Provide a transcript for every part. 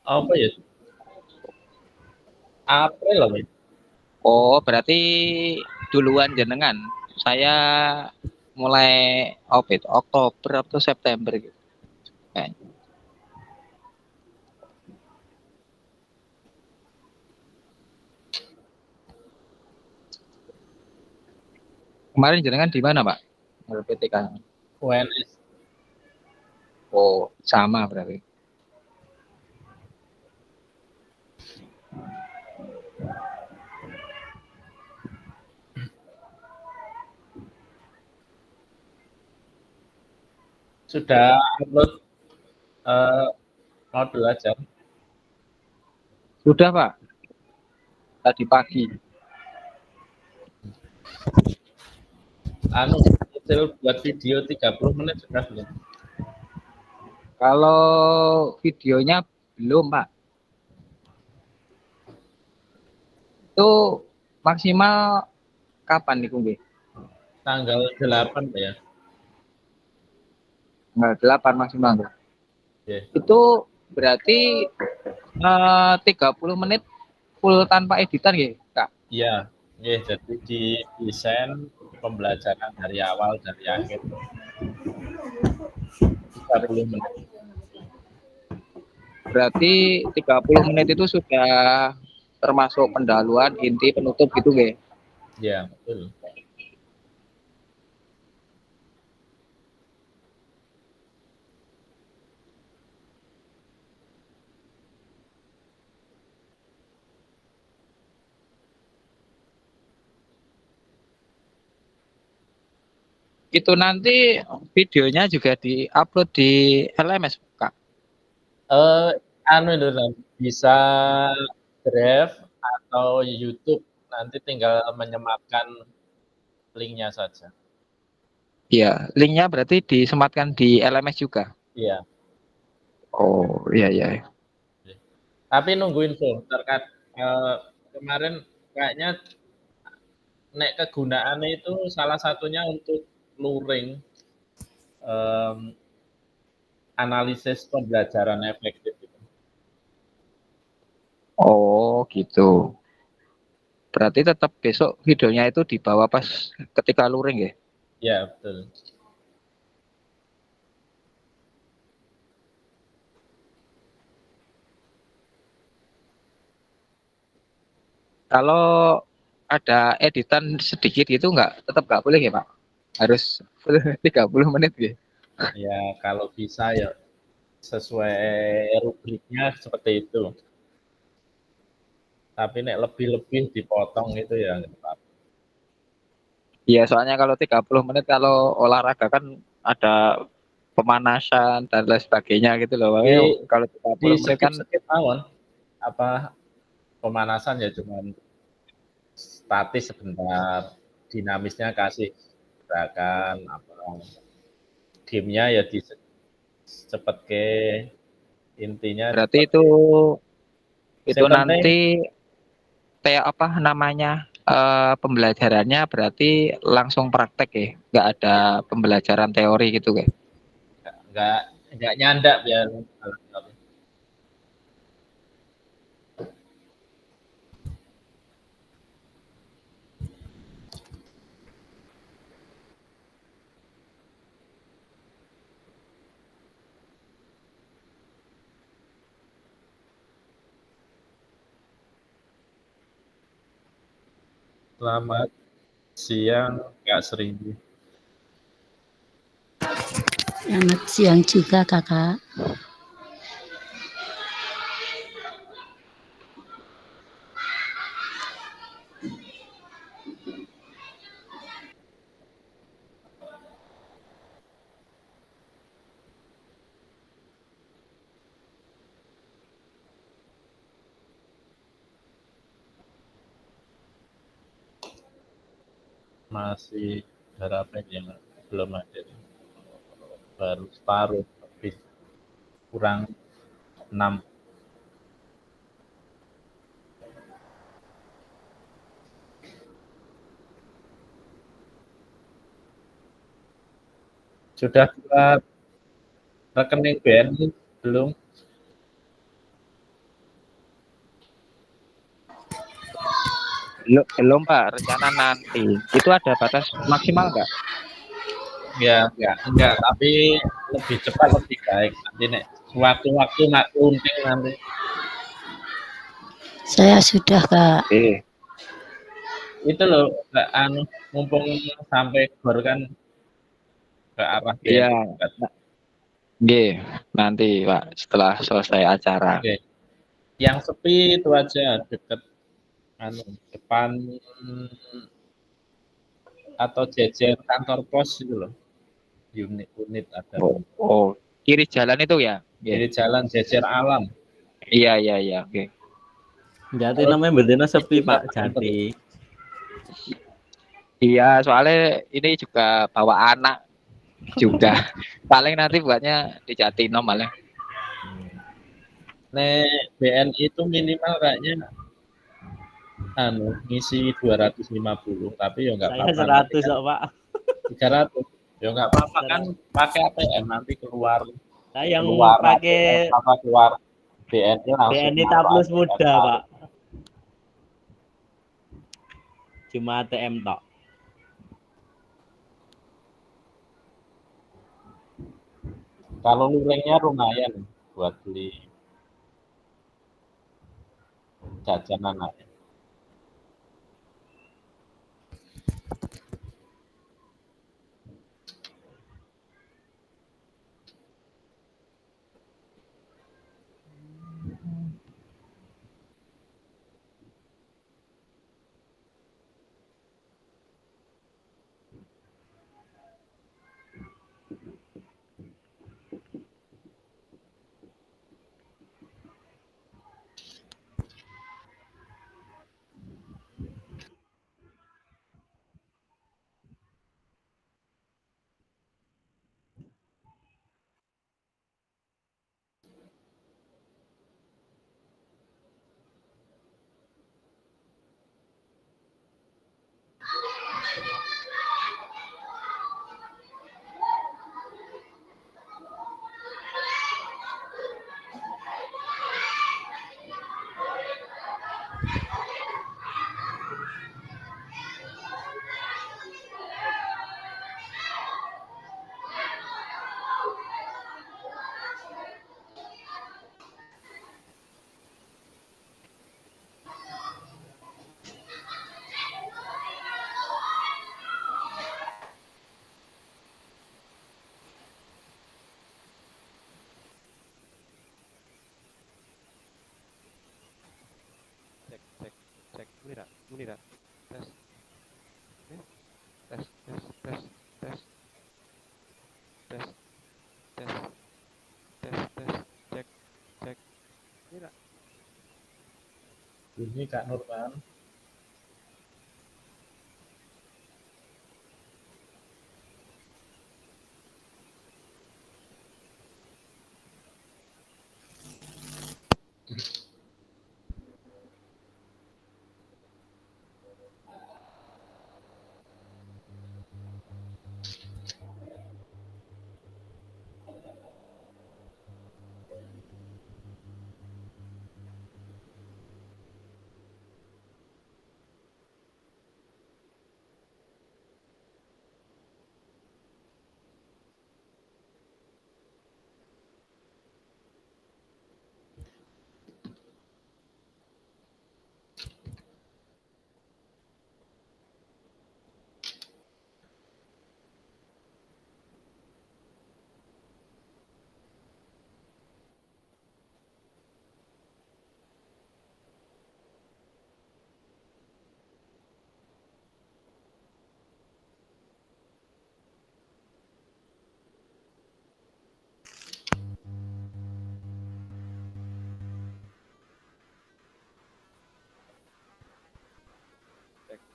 Apa ya? April apa ya? Oh, berarti duluan jenengan. Saya mulai apa itu? Oktober atau September gitu. Kayaknya. Kemarin jenengan di mana, Pak? LPTK. UNS. Oh, sama berarti. Sudah upload eh, modul aja. Sudah, Pak. Tadi pagi. Anu, hasil buat video 30 menit sudah belum? Kalau videonya belum, Pak. Itu maksimal kapan nih, Kung? Tanggal 8 ya. Tanggal 8 maksimal. Yeah. Itu berarti 30 menit full tanpa editan ya, Kak? Iya, yeah, jadi di desain pembelajaran dari awal dari akhir 30 menit. Berarti 30 menit itu sudah termasuk pendahuluan, inti, penutup gitu nggih? Ya, betul. Itu nanti videonya juga di-upload di LMS, Kak? Anu itu bisa Drive atau YouTube, nanti tinggal menyematkan linknya saja. Iya, linknya berarti disematkan di LMS juga? Iya. Oh, iya, iya. Tapi nunggu info terkait kemarin kayaknya nek kegunaannya itu salah satunya untuk luring em, analisis pembelajaran efektif itu. Oh, gitu. Berarti tetap besok videonya itu dibawa pas ketika luring ya? Ya, betul. Kalau ada editan sedikit gitu tetap nggak boleh ya, Pak? Harus full 30 menit ya? Ya, kalau bisa ya sesuai rubriknya seperti itu. Tapi nek lebih-lebih dipotong itu ya nggak apa-apa. Iya, soalnya kalau 30 menit kalau olahraga kan ada pemanasan dan lain sebagainya gitu loh. Di, Makanya kalau di 30 menit kan skip-skip mawon apa pemanasan ya cuman statis sebentar, dinamisnya kasih gerakan apa gamenya ya di cepet ke intinya berarti cepet. itu Yang penting nanti kayak apa namanya pembelajarannya berarti langsung praktek ya, nggak ada pembelajaran teori gitu kan? nggak nggak nyandak biar selamat siang Kak Sri. Selamat siang juga kakak. Masih berapa ya belum ada, baru separuh lebih kurang 6. Sudah buat rekening BNI belum? Belum, belum Pak, rencana nanti. Itu ada batas maksimal nggak? Ya, enggak, tapi lebih cepat lebih baik. Nanti nek waktu-waktu nak lunting nanti. Saya sudah, Kak. Itu loh, nggak anu, mumpung sampai gor kan ke arah Iya, BNI dekat. nggih, nanti Pak setelah selesai acara. Oke. Yang sepi itu aja deket anu depan atau jejer kantor pos itu loh. Unit ada. Oh, oh, kiri jalan itu ya? Jadi Nggih. jalan jejer alam. Iya, iya, iya, oke. Jati namanya bendera sepi Pak Jati. Iya, soalnya ini juga bawa anak juga. Paling nanti buatnya di Jatinem malah. Nek BNI itu minimal kayaknya anu ngisi 250 tapi ya enggak Saya apa-apa. 100 kok Pak. 300. Ya enggak apa-apa kan pakai ATM nanti keluar. Saya yang Keluar pakai apa keluar BNI langsung. BNI Taplus Muda Pak. Cuma ATM tok. Kalau lurengnya lumayan buat beli jajanan aja. Cek Munira tes tes tes tes tes tes tes tes tes cek Munira. Ini Kak Nurman.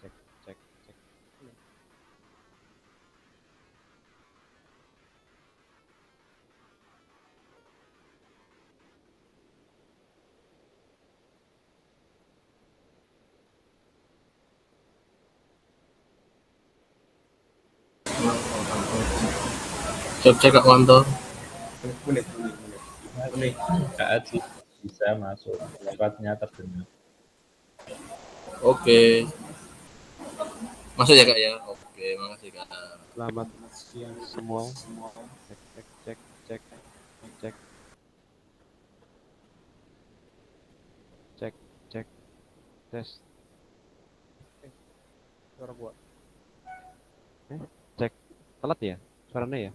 Cek. Cek Kak Wanto. Kak Aji bisa masuk lewatnya terdengar. Oke. Masuk ya Kak ya. Oke, makasih Kak. Selamat siang semua. Cek cek cek cek cek cek tes. Suara gua. Cek. Telat ya? Suaranya ya?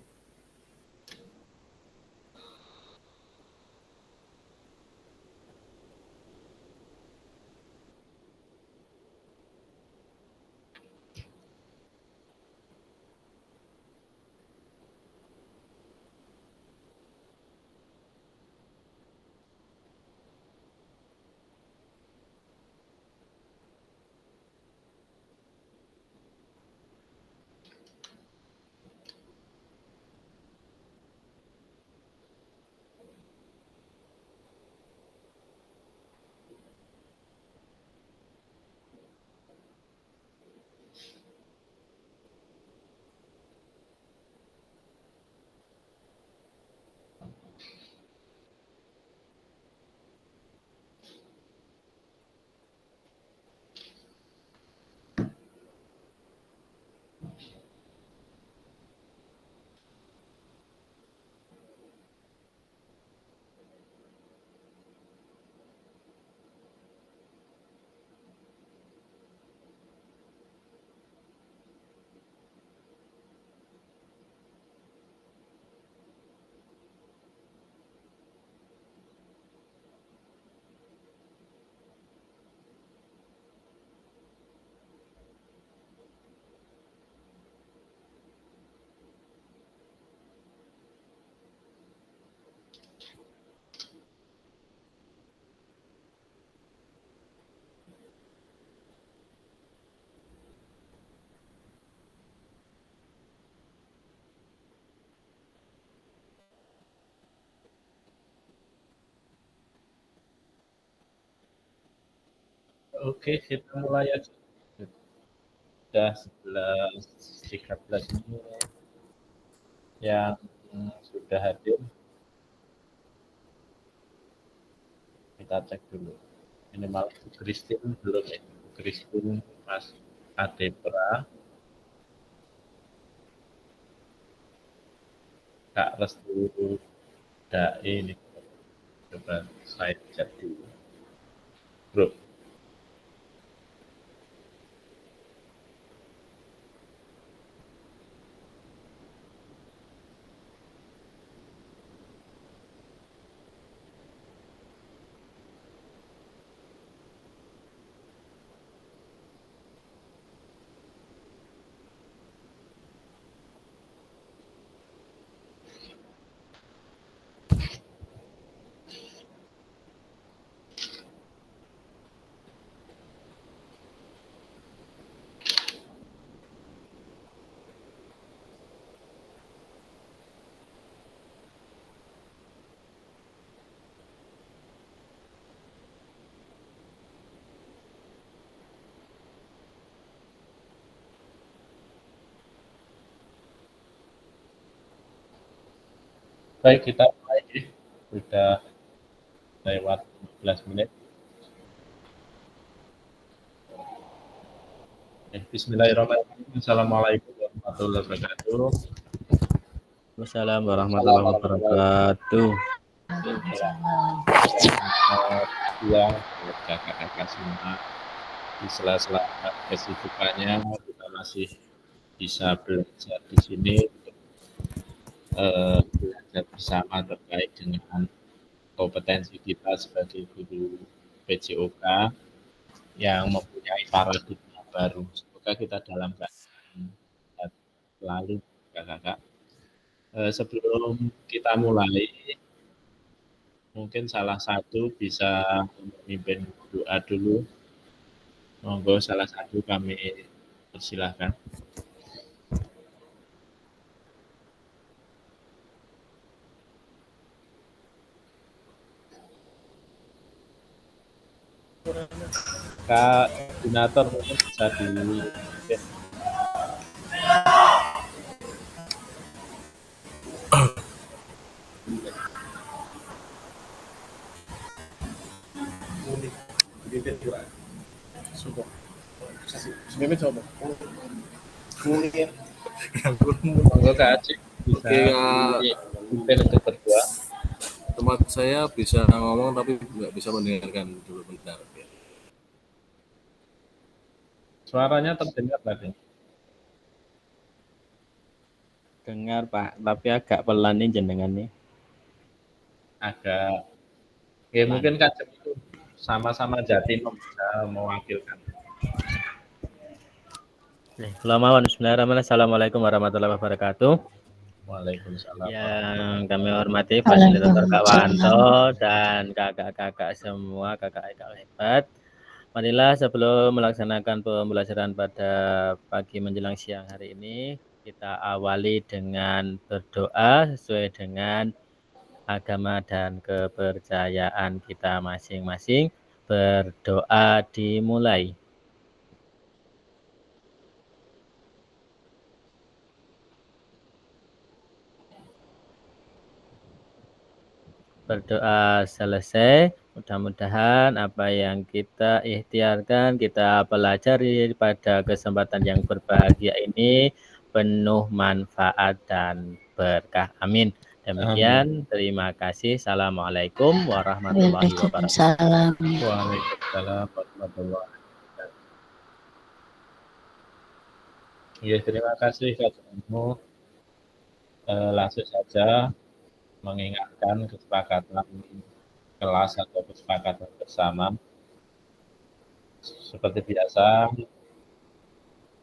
Oke, kita mulai aja. Sudah 11.13 menit yang sudah hadir. Kita cek dulu. Minimal Christine belum ya. Christine Mas Adebra, Kak Restu Dai ini. Coba saya cek dulu. Bro, baik kita mulai. Sudah lewat 15 menit. Bismillahirrahmanirrahim. Assalamualaikum warahmatullahi wabarakatuh. Wassalamualaikum warahmatullahi wabarakatuh. Selamat siang buat kakak-kakak semua. Di sela-sela kesibukannya kita masih bisa belajar di sini, belajar bersama terkait dengan kompetensi kita sebagai guru PJOK yang mempunyai paradigma baru. Semoga kita dalam keadaan sehat selalu, kakak-kakak. Sebelum kita mulai, mungkin salah satu bisa memimpin doa dulu. Monggo salah satu kami persilahkan. Kak koordinator mungkin bisa di Monggo Kak Acik bisa Oke, Kak. dipimpin untuk berdua. Tempat saya bisa ngomong tapi nggak bisa mendengarkan dulu bentar. Ya. Suaranya terdengar tadi. Dengar Pak, tapi agak pelan nih jenengan nih. Agak ya mungkin Kak Acik itu sama-sama Jatim bisa mewakilkan. Kula mawon bismillahirrahmanirrahim. Assalamualaikum warahmatullahi wabarakatuh. Waalaikumsalam. Yang kami hormati fasilitator Kak Waalaikumsalam. Wanto dan kakak-kakak semua, kakak-kakak hebat. Marilah sebelum melaksanakan pembelajaran pada pagi menjelang siang hari ini, kita awali dengan berdoa sesuai dengan agama dan kepercayaan kita masing-masing. Berdoa dimulai. Berdoa selesai. Mudah-mudahan apa yang kita ikhtiarkan, kita pelajari pada kesempatan yang berbahagia ini penuh manfaat dan berkah. Amin. Demikian, terima kasih. Assalamualaikum warahmatullahi wabarakatuh. Waalaikumsalam. Waalaikumsalam warahmatullahi wabarakatuh. Ya, terima kasih Kak Jono. Langsung saja mengingatkan kesepakatan kelas atau kesepakatan bersama. Seperti biasa,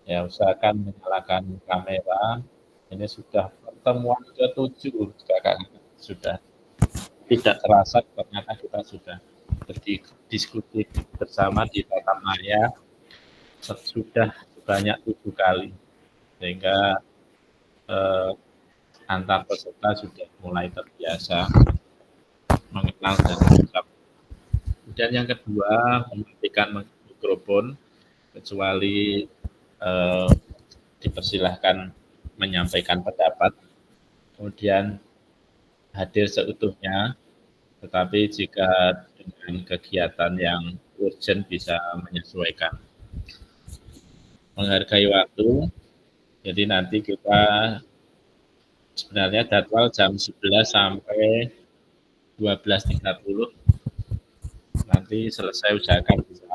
ya usahakan menyalakan kamera. Ini sudah pertemuan ke-7 kakak, sudah tidak terasa ternyata kita sudah berdiskusi bersama di Tata Maya sudah sebanyak 7 kali, sehingga antar peserta sudah mulai terbiasa mengenal dan mengucap. Dan yang kedua, mematikan mikrofon kecuali dipersilahkan menyampaikan pendapat, kemudian hadir seutuhnya, tetapi jika dengan kegiatan yang urgent bisa menyesuaikan. Menghargai waktu, jadi nanti kita sebenarnya jadwal jam 11 sampai 12.30, nanti selesai usahakan bisa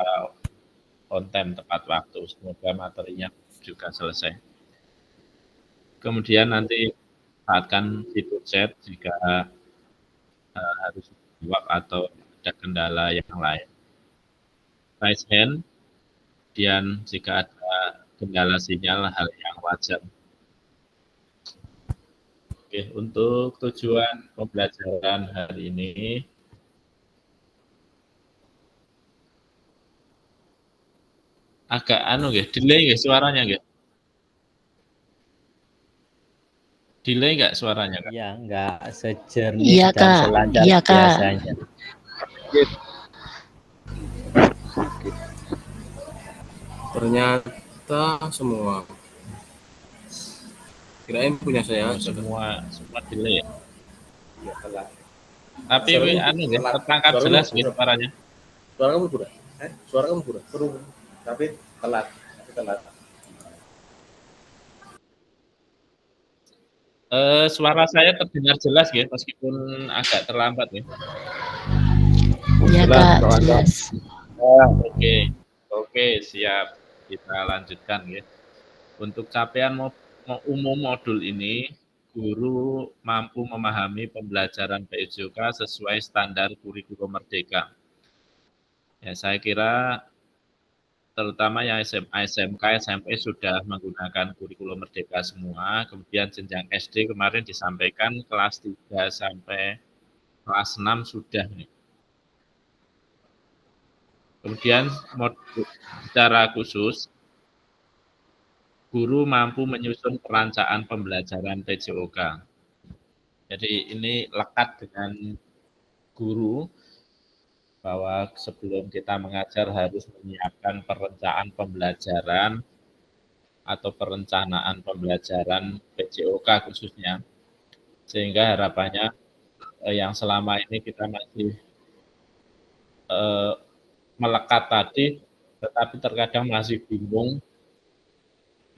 on time tepat waktu, semoga materinya juga selesai. Kemudian nanti saatkan fitur chat jika harus jawab atau ada kendala yang lain. Raise hand, dan jika ada kendala sinyal hal yang wajar. Oke, untuk tujuan pembelajaran hari ini, agak delay nggih suaranya nggih? Delay nggak suaranya, Kak? Ya, enggak sejernih Iya, dan Kak. selancar Iya, Kak. biasanya. Ternyata semua. Kirain punya saya. Semua delay ya? Tapi tertangkap jelas gitu suaranya. Suara kamu kurang. Suara kamu kurang. Tapi telat. Suara saya terdengar jelas ya, meskipun agak terlambat ya. Iya, Kak, jelas. Oke, siap. Kita lanjutkan ya. Untuk capaian umum modul ini, guru mampu memahami pembelajaran PJOK sesuai standar kurikulum Merdeka. Ya, saya kira terutama yang SMA, SMK, SMP sudah menggunakan kurikulum Merdeka semua. Kemudian jenjang SD kemarin disampaikan kelas 3 sampai kelas 6 sudah nih. Kemudian secara khusus, guru mampu menyusun perencanaan pembelajaran PJOK. Jadi ini lekat dengan guru, bahwa sebelum kita mengajar harus menyiapkan perencanaan pembelajaran atau perencanaan pembelajaran PJOK khususnya. Sehingga harapannya yang selama ini kita masih melekat tadi, tetapi terkadang masih bingung,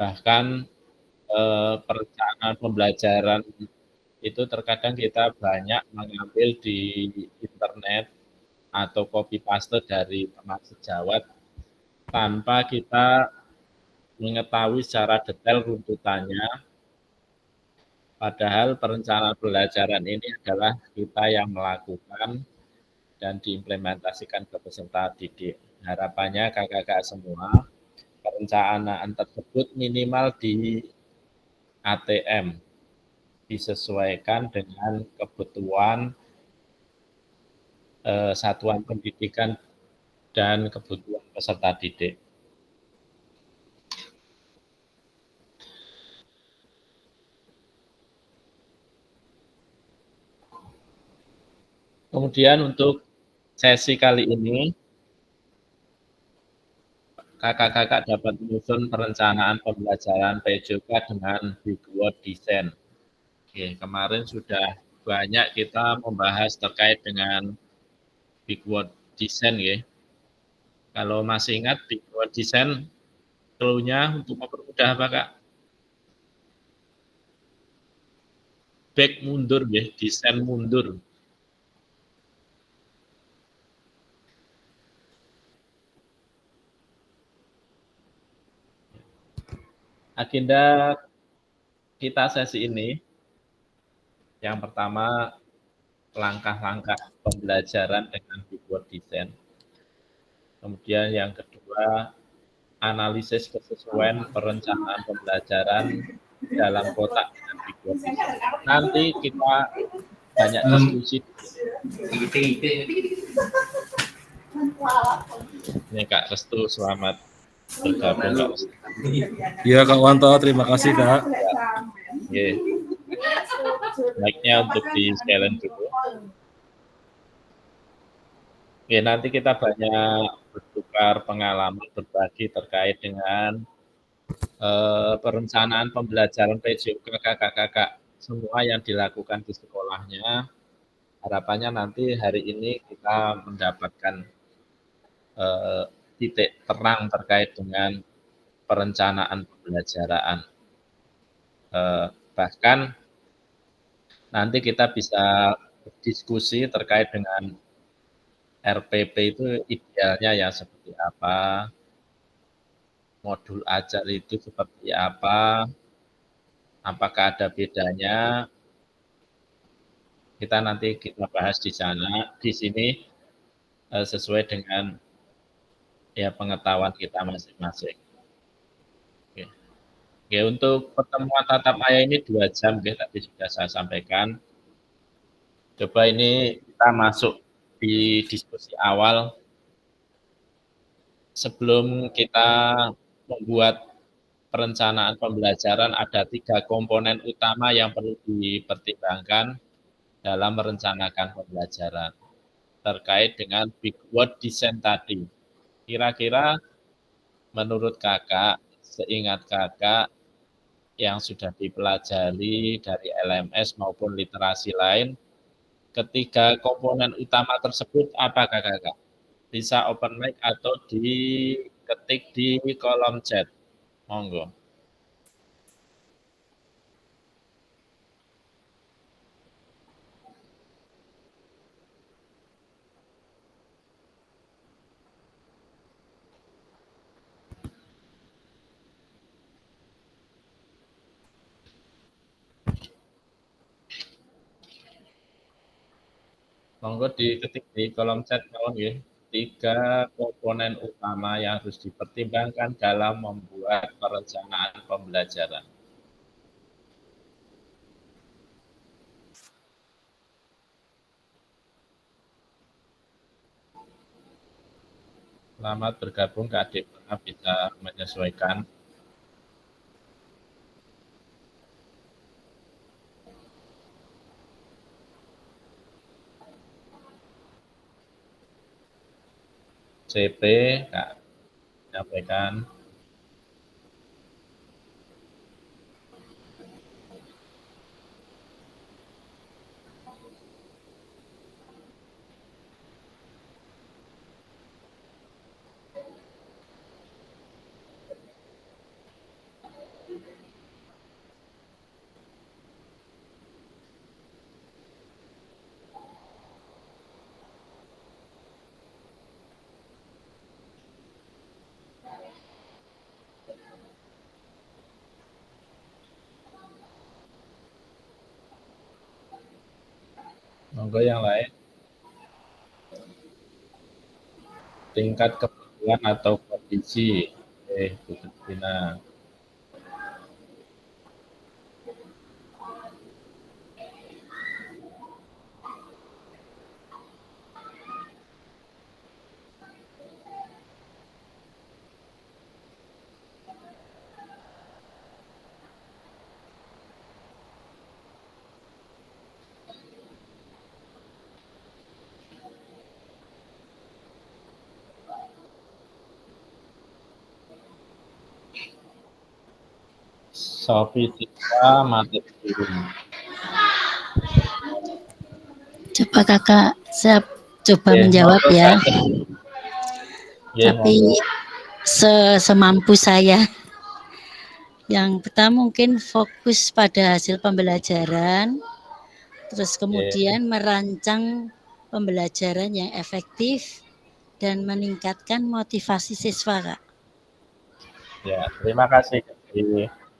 bahkan perencanaan pembelajaran itu terkadang kita banyak mengambil di internet atau copy paste dari teman sejawat tanpa kita mengetahui secara detail runtutannya. Padahal perencanaan pembelajaran ini adalah kita yang melakukan dan diimplementasikan ke peserta didik. Harapannya kakak-kakak semua, perencanaan tersebut minimal di ATM, disesuaikan dengan kebutuhan satuan pendidikan dan kebutuhan peserta didik. Kemudian untuk sesi kali ini, kakak-kakak dapat menyusun perencanaan pembelajaran PJOK dengan Big Word Design. Oke, kemarin sudah banyak kita membahas terkait dengan Big Word Design ya. Kalau masih ingat Big Word Design, clue-nya untuk mempermudah apa Kak? Back mundur ya, desain mundur. Agenda kita sesi ini, yang pertama langkah-langkah pembelajaran dengan Big Word Design. Kemudian yang kedua, analisis kesesuaian perencanaan pembelajaran dalam kotak dengan Big Word Design. Nanti kita banyak diskusi. Ini Kak Restu, selamat bergabung Kak Restu. Iya Kak Wanto, terima kasih Kak. Oke. Mic-nya untuk di silent dulu. Oke, nanti kita banyak bertukar pengalaman berbagi terkait dengan perencanaan pembelajaran PJOK kakak-kakak semua yang dilakukan di sekolahnya. Harapannya nanti hari ini kita mendapatkan titik terang terkait dengan perencanaan pembelajaran. Bahkan nanti kita bisa berdiskusi terkait dengan RPP itu idealnya yang seperti apa, modul ajar itu seperti apa, apakah ada bedanya, kita nanti kita bahas di sana, di sini sesuai dengan ya pengetahuan kita masing-masing. Oke, untuk pertemuan tatap muka ini 2 jam, ya, tadi sudah saya sampaikan. Coba ini kita masuk di diskusi awal. Sebelum kita membuat perencanaan pembelajaran, ada 3 komponen utama yang perlu dipertimbangkan dalam merencanakan pembelajaran terkait dengan Big Word Design tadi. Kira-kira menurut kakak, seingat kakak, yang sudah dipelajari dari LMS maupun literasi lain, ketiga komponen utama tersebut apakah kakak? Bisa open mic atau diketik di kolom chat. Monggo. Monggo diketik di kolom chat kawan ya. 3 komponen utama yang harus dipertimbangkan dalam membuat perencanaan pembelajaran. Selamat bergabung Kak Adik, bisa menyesuaikan. CP, Kak, sampaikan. Monggo yang lain. Tingkat kebutuhan atau kondisi. Bu Christina. Sofi siswa materi turun. Coba kakak, saya coba menjawab ya. Tapi semampu saya. Yang pertama mungkin fokus pada hasil pembelajaran, terus kemudian merancang pembelajaran yang efektif dan meningkatkan motivasi siswa, Kak. Ya, terima kasih.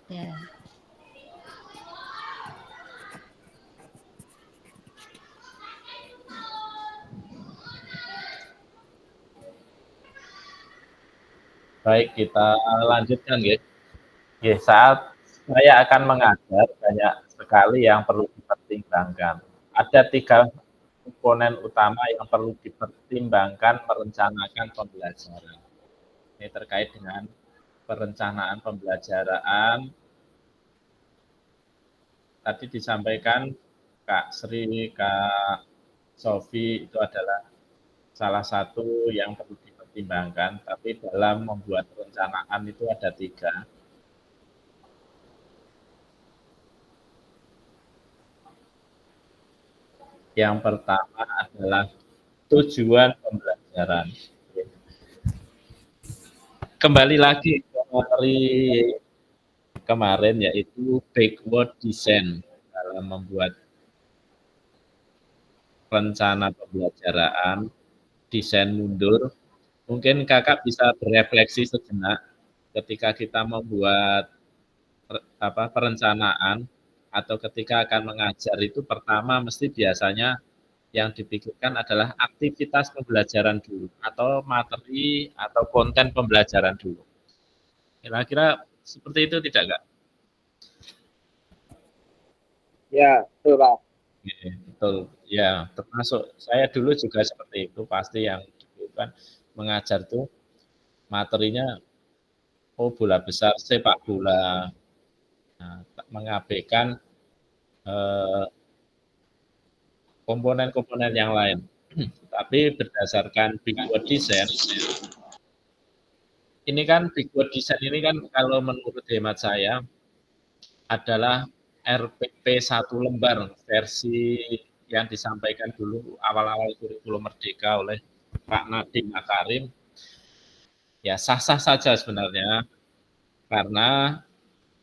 Ya. Baik, kita lanjutkan ya. Saat saya akan mengajar, banyak sekali yang perlu dipertimbangkan. Ada 3 komponen utama yang perlu dipertimbangkan merencanakan pembelajaran. Ini terkait dengan perencanaan pembelajaran. Tadi disampaikan Kak Sri, Kak Sofi itu adalah salah satu yang perlu dipertimbangkan, tapi dalam membuat perencanaan itu ada 3. Yang pertama adalah tujuan pembelajaran. Kembali lagi ke materi kemarin, yaitu backward design dalam membuat rencana pembelajaran, desain mundur. Mungkin kakak bisa berefleksi sejenak ketika kita membuat perencanaan atau ketika akan mengajar itu pertama mesti biasanya yang dipikirkan adalah aktivitas pembelajaran dulu atau materi atau konten pembelajaran dulu. Kira-kira seperti itu tidak, Kak? Ya, betul, Pak. Betul. Ya, termasuk saya dulu juga seperti itu. Pasti yang kan mengajar tuh materinya bola besar, sepak bola. Nah, mengabaikan komponen-komponen yang lain. Tapi berdasarkan backward design, ini kan backward design ini kan kalau menurut hemat saya adalah RPP 1 lembar versi yang disampaikan dulu awal-awal kurikulum Merdeka oleh Pak Nadiem Makarim. Ya sah-sah saja sebenarnya karena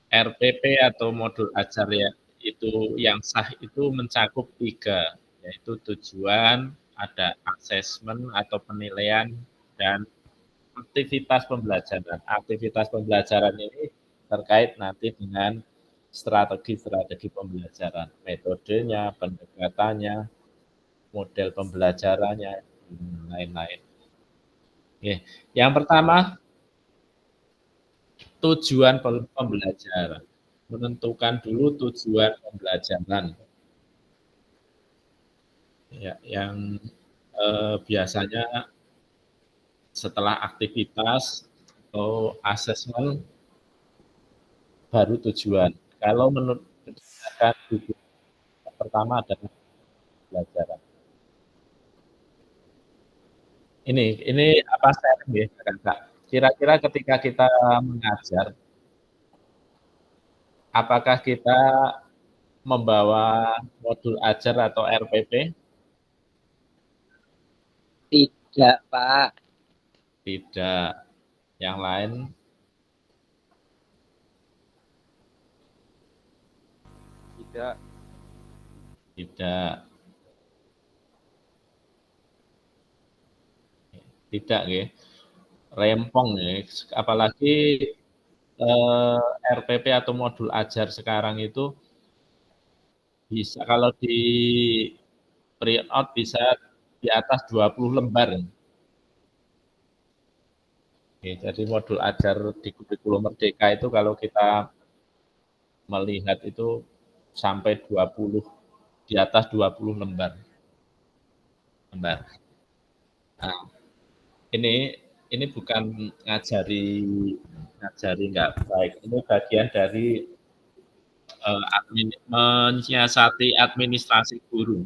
RPP atau modul ajar ya itu yang sah itu mencakup 3, yaitu tujuan, ada asesmen atau penilaian, dan aktivitas pembelajaran. Aktivitas pembelajaran ini terkait nanti dengan strategi-strategi pembelajaran, metodenya, pendekatannya, model pembelajarannya, dan lain-lain. Yang pertama, tujuan pembelajaran. Menentukan dulu tujuan pembelajaran. Ya, yang biasanya setelah aktivitas atau asesmen baru tujuan. Kalau menurut pertama adalah pembelajaran. Ini apa sharing ya, Kak? Kira-kira ketika kita mengajar, apakah kita membawa modul ajar atau RPP? Tidak, Pak. Tidak. Yang lain? Tidak. Tidak. Tidak, ya. Rempong ya. Apalagi RPP atau modul ajar sekarang itu bisa kalau di print out bisa di atas 20 lembar. Oke, jadi modul ajar di kurikulum Merdeka itu kalau kita melihat itu sampai 20, di atas 20 lembar. Nah, ini bukan ngajari nggak baik. Ini bagian dari menyiasati administrasi guru.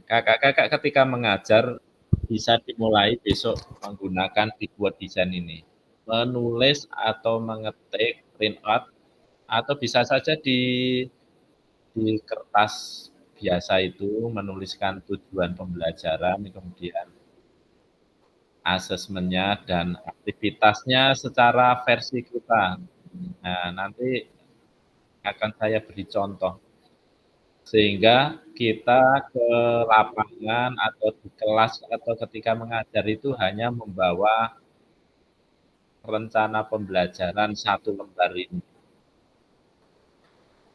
Kakak-kakak ketika mengajar bisa dimulai besok menggunakan dibuat desain ini. Menulis atau mengetik print out atau bisa saja di kertas biasa itu menuliskan tujuan pembelajaran, kemudian asesmennya dan aktivitasnya secara versi kita. Nah, nanti akan saya beri contoh sehingga kita ke lapangan atau di kelas atau ketika mengajar itu hanya membawa rencana pembelajaran 1 lembar ini.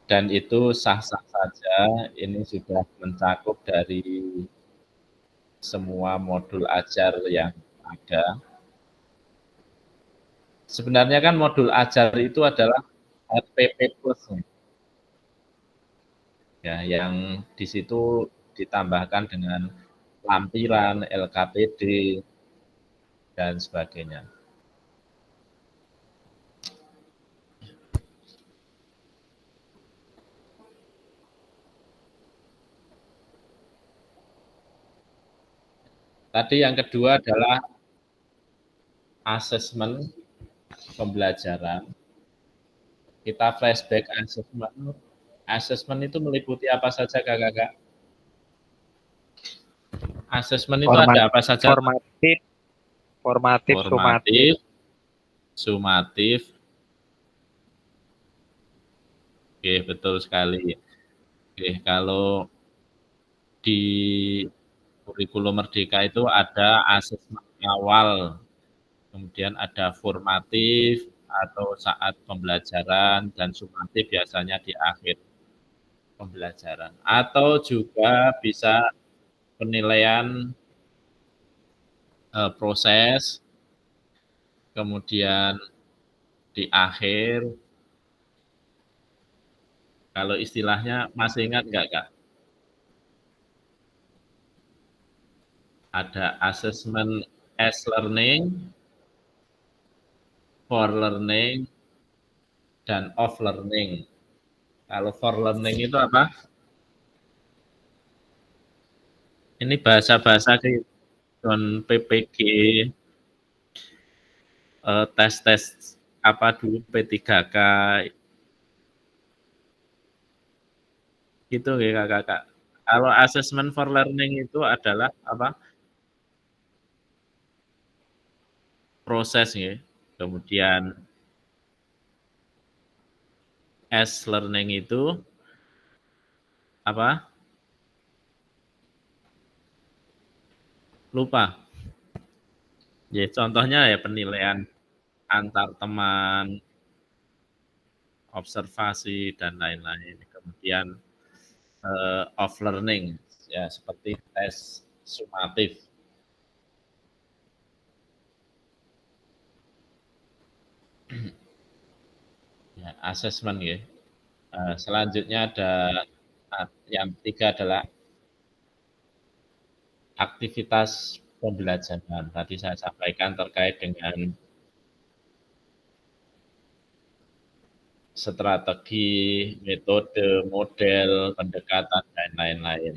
Dan itu sah-sah saja, ini sudah mencakup dari semua modul ajar yang ada. Sebenarnya kan modul ajar itu adalah RPP Plus. Ya, yang di situ ditambahkan dengan lampiran, LKPD, dan sebagainya. Tadi yang kedua adalah asesmen pembelajaran. Kita flashback asesmen. Asesmen itu meliputi apa saja, kakak-kakak? Asesmen itu ada apa saja? Formatif, sumatif. Oke, betul sekali. Oke, kalau di kurikulum Merdeka itu ada asesmen awal, kemudian ada formatif atau saat pembelajaran, dan sumatif biasanya di akhir pembelajaran. Atau juga bisa penilaian proses, kemudian di akhir, kalau istilahnya masih ingat nggak, Kak? Ada assessment as learning, for learning, dan of learning. Kalau for learning itu apa? Ini bahasa-bahasa kehidupan PPG, tes-tes apa dulu P3K, gitu ya kakak. Kalau assessment for learning itu adalah apa? Proses ya. Kemudian as learning itu apa? Lupa. Ya, contohnya ya penilaian antar teman, observasi dan lain-lain. Kemudian of learning ya seperti tes sumatif. Ya, asesmen ya. Selanjutnya ada yang ketiga adalah aktivitas pembelajaran. Tadi saya sampaikan terkait dengan strategi, metode, model, pendekatan, dan lain-lain.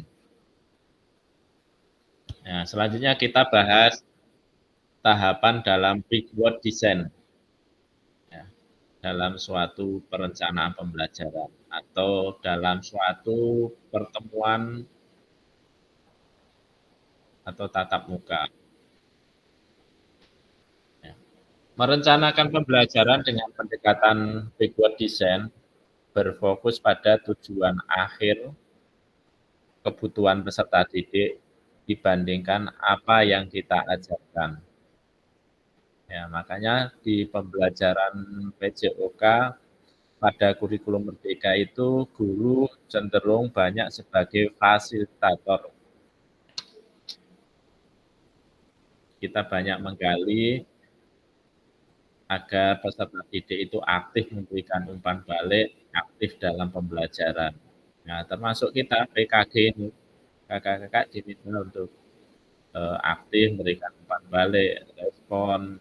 Nah, selanjutnya kita bahas tahapan dalam big word design. Ya, dalam suatu perencanaan pembelajaran atau dalam suatu pertemuan atau tatap muka. Ya. Merencanakan pembelajaran dengan pendekatan big word design berfokus pada tujuan akhir kebutuhan peserta didik dibandingkan apa yang kita ajarkan. Ya, makanya di pembelajaran PJOK pada kurikulum Merdeka itu guru cenderung banyak sebagai fasilitator kita banyak menggali agar peserta didik itu aktif memberikan umpan balik, aktif dalam pembelajaran. Nah, termasuk kita PKG ini, kakak-kakak diminta untuk aktif memberikan umpan balik, respon,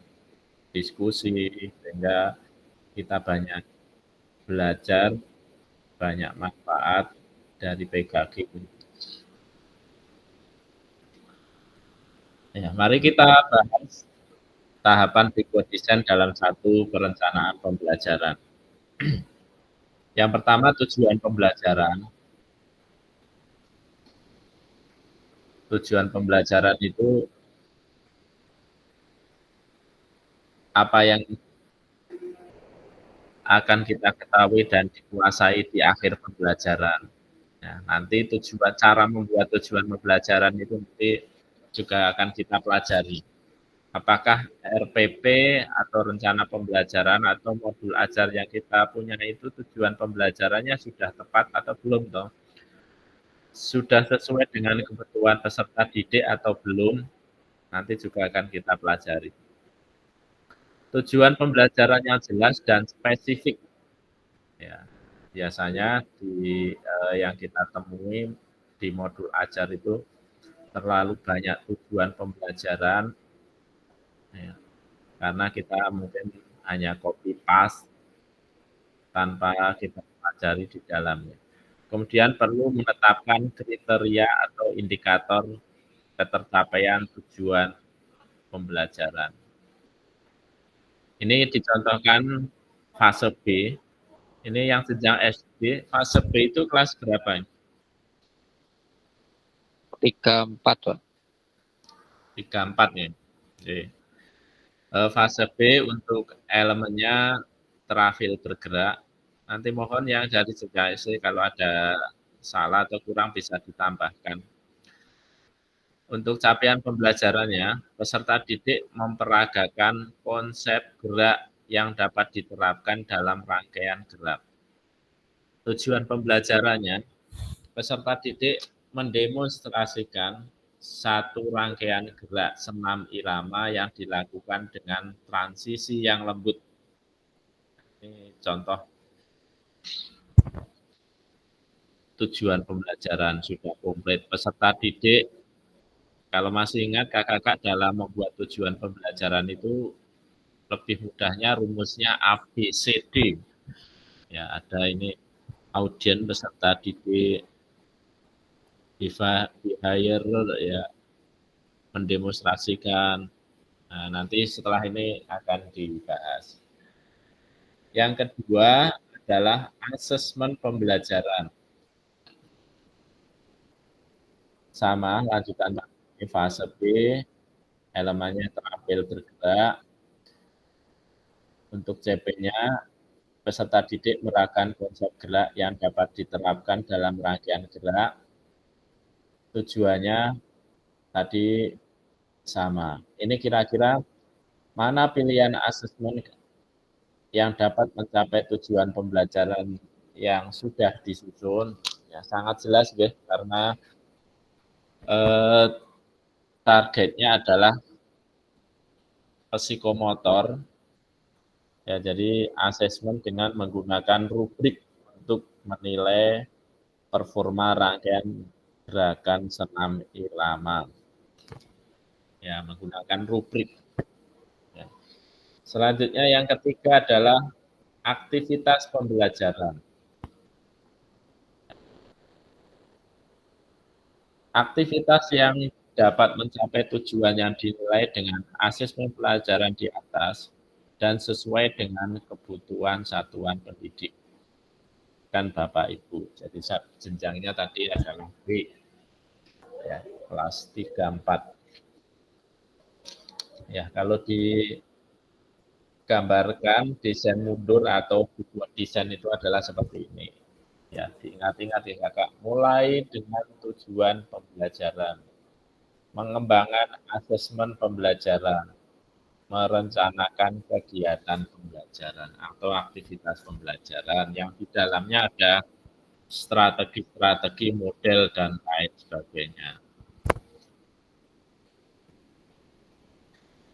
diskusi, sehingga kita banyak belajar, banyak manfaat dari PKG ini. Ya, mari kita bahas tahapan berikut desain dalam satu perencanaan pembelajaran. Yang pertama, tujuan pembelajaran. Tujuan pembelajaran itu apa yang akan kita ketahui dan dikuasai di akhir pembelajaran. Nah, nanti tujuan cara membuat tujuan pembelajaran itu nanti juga akan kita pelajari. Apakah RPP atau rencana pembelajaran atau modul ajar yang kita punya itu tujuan pembelajarannya sudah tepat atau belum toh? Sudah sesuai dengan kebutuhan peserta didik atau belum? Nanti juga akan kita pelajari. Tujuan pembelajaran yang jelas dan spesifik. Ya, biasanya yang kita temui di modul ajar itu terlalu banyak tujuan pembelajaran, ya, karena kita mungkin hanya copy paste tanpa kita pelajari di dalamnya. Kemudian perlu menetapkan kriteria atau indikator ketercapaian tujuan pembelajaran. Ini dicontohkan fase B. Ini yang jenjang SD. Fase B itu kelas berapa? 3, 4, Pak. 3, 4 ya. Oke. Fase B untuk elemennya terafil bergerak. Nanti mohon yang dari jenjang SD kalau ada salah atau kurang bisa ditambahkan. Untuk capaian pembelajarannya, peserta didik memperagakan konsep gerak yang dapat diterapkan dalam rangkaian gerak. Tujuan pembelajarannya, peserta didik mendemonstrasikan satu rangkaian gerak senam irama yang dilakukan dengan transisi yang lembut. Ini contoh tujuan pembelajaran sudah komplit. Peserta didik, kalau masih ingat kakak-kakak dalam membuat tujuan pembelajaran itu lebih mudahnya rumusnya ABCD. Ya, ada ini audien peserta didik, behavior ya, mendemonstrasikan. Nah, nanti setelah ini akan dibahas. Yang kedua adalah asesmen pembelajaran. Sama, lanjutan fase B, elemennya terampil bergerak. Untuk CP-nya, peserta didik merasakan konsep gerak yang dapat diterapkan dalam rangkaian gerak. Tujuannya tadi sama. Ini kira-kira mana pilihan asesmen yang dapat mencapai tujuan pembelajaran yang sudah disusun? Ya, sangat jelas ya, karena targetnya adalah psikomotor. Ya, jadi asesmen dengan menggunakan rubrik untuk menilai performa rangkaian gerakan senam irama. Ya, menggunakan rubrik. Ya. Selanjutnya yang ketiga adalah aktivitas pembelajaran. Aktivitas yang dapat mencapai tujuan yang dinilai dengan asesmen pelajaran di atas dan sesuai dengan kebutuhan satuan pendidik. Kan Bapak Ibu. Jadi jenjangnya tadi adalah B. Ya, kelas 3, 4. Ya, kalau digambarkan desain mundur atau dibuat desain itu adalah seperti ini. Ya, diingat-ingat ya kakak. Mulai dengan tujuan pembelajaran, mengembangkan asesmen pembelajaran, merencanakan kegiatan pembelajaran atau aktivitas pembelajaran yang di dalamnya ada strategi-strategi, model, dan lain sebagainya.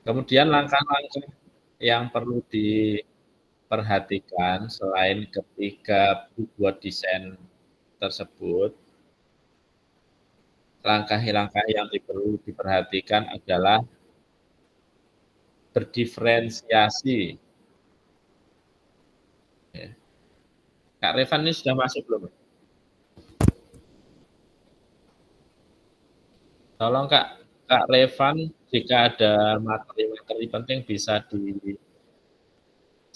Kemudian langkah-langkah yang perlu diperhatikan selain ketiga buat desain tersebut, langkah-langkah yang perlu diperhatikan adalah berdiferensiasi. Ya. Kak Revan ini sudah masuk belum? Tolong Kak Revan, jika ada materi-materi penting bisa di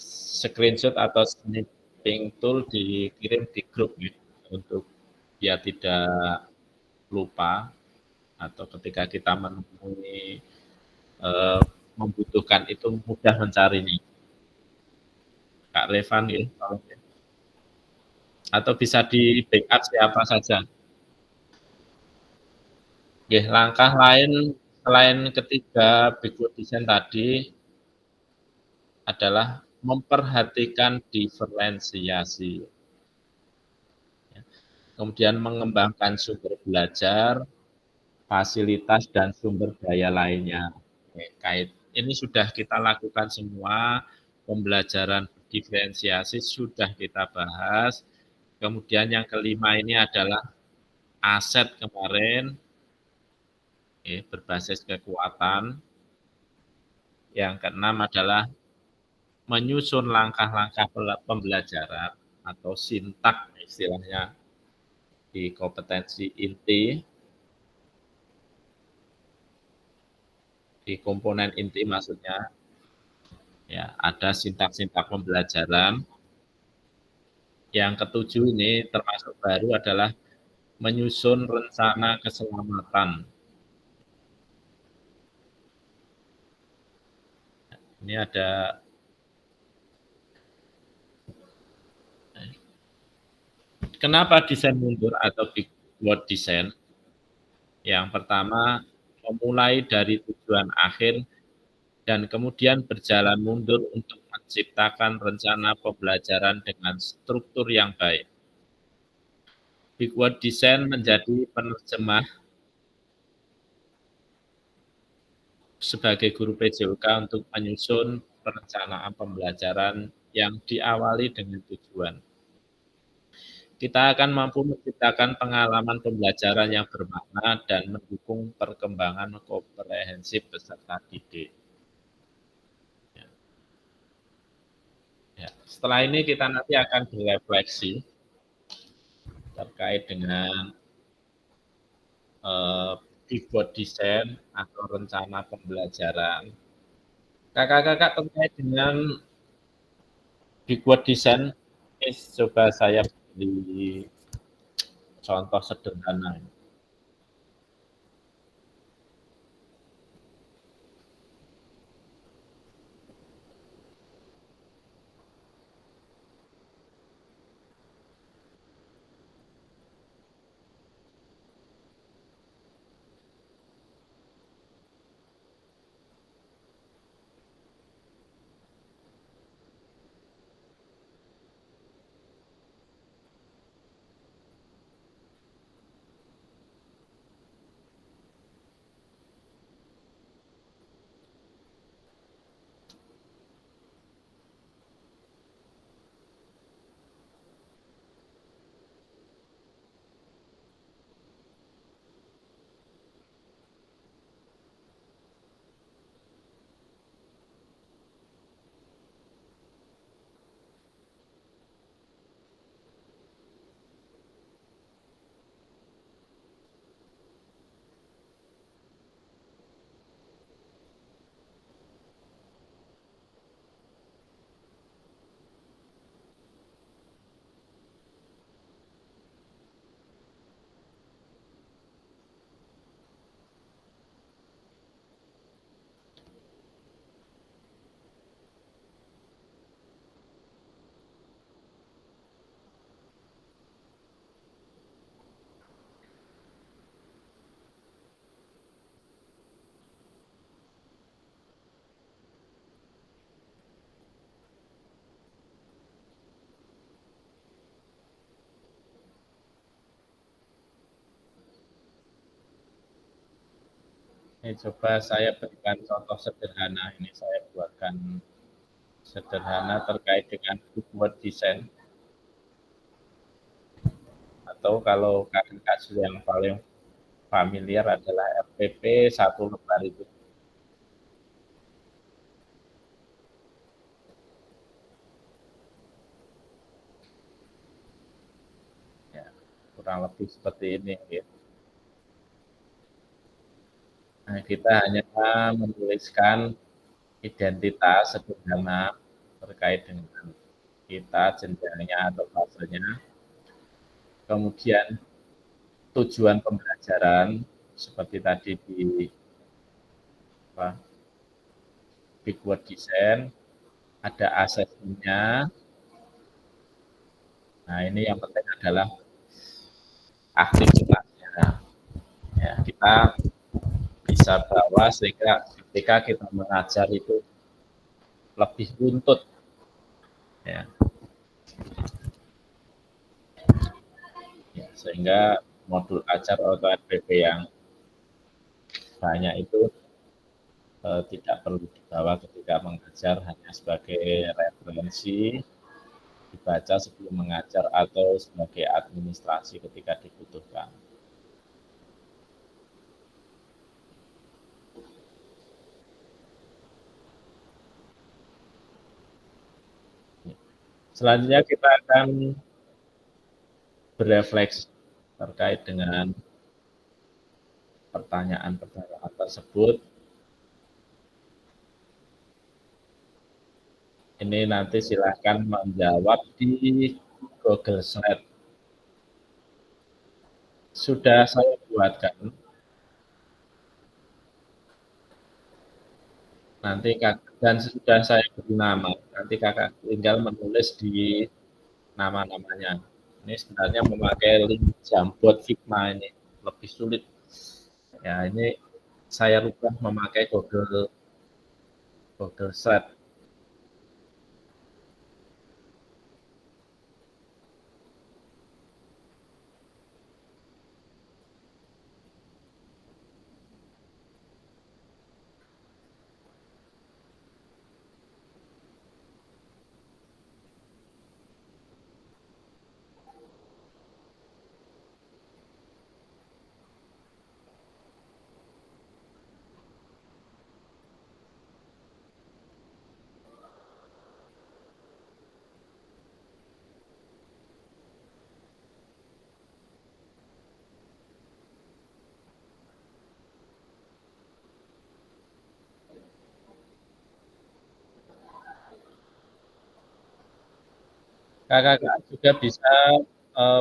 screenshot atau snipping tool dikirim di grup ya, untuk biar tidak lupa atau ketika kita menemui membutuhkan itu mudah mencarinya. Kak Revan ya, tolong ya. Atau bisa di backup siapa saja. Ya, langkah lain selain ketiga backward design tadi adalah memperhatikan diferensiasi. Kemudian mengembangkan sumber belajar, fasilitas dan sumber daya lainnya. Ini sudah kita lakukan semua, pembelajaran diferensiasi sudah kita bahas. Kemudian yang kelima ini adalah aset kemarin, berbasis kekuatan. Yang keenam adalah menyusun langkah-langkah pembelajaran atau sintak istilahnya di kompetensi inti, di komponen inti maksudnya, ya ada sintak-sintak pembelajaran. Yang ketujuh ini termasuk baru adalah menyusun rencana keselamatan. Ini ada kenapa desain mundur atau backward design? Yang pertama, memulai dari tujuan akhir dan kemudian berjalan mundur untuk menciptakan rencana pembelajaran dengan struktur yang baik. Backward design menjadi penerjemah sebagai guru PJOK untuk menyusun perencanaan pembelajaran yang diawali dengan tujuan. Kita akan mampu menciptakan pengalaman pembelajaran yang bermakna dan mendukung perkembangan komprehensif peserta didik. Ya. Setelah ini kita nanti akan berefleksi terkait dengan backward design atau rencana pembelajaran. Kakak-kakak terkait dengan backward design, coba saya beri contoh sederhana. Ini coba saya berikan contoh sederhana. Ini saya buatkan sederhana terkait dengan keyword design. Atau kalau kakak yang paling familiar adalah RPP 1 lembar itu. Ya, kurang lebih seperti ini. Ya. Nah, kita hanya menuliskan identitas sederhana terkait dengan kita, jenjangnya atau fasenya. Kemudian tujuan pembelajaran seperti tadi di Big Word Design, ada asesmennya. Nah, ini yang penting adalah aktivitasnya. Ya, kita bisa bawa sehingga ketika kita mengajar itu lebih runtut. Ya. Ya, sehingga modul ajar atau RPP yang banyak itu tidak perlu dibawa ketika mengajar, hanya sebagai referensi dibaca sebelum mengajar atau sebagai administrasi ketika dibutuhkan. Selanjutnya kita akan berefleksi terkait dengan pertanyaan-pertanyaan tersebut. Ini nanti silahkan menjawab di Google Slide. Sudah saya buatkan. Nanti dan sudah saya beri nama. Nanti kakak tinggal menulis di nama-namanya. Ini sebenarnya memakai link Jamboard Figma ini lebih sulit. Ya, ini saya rubah memakai Google Slide. Kakak juga bisa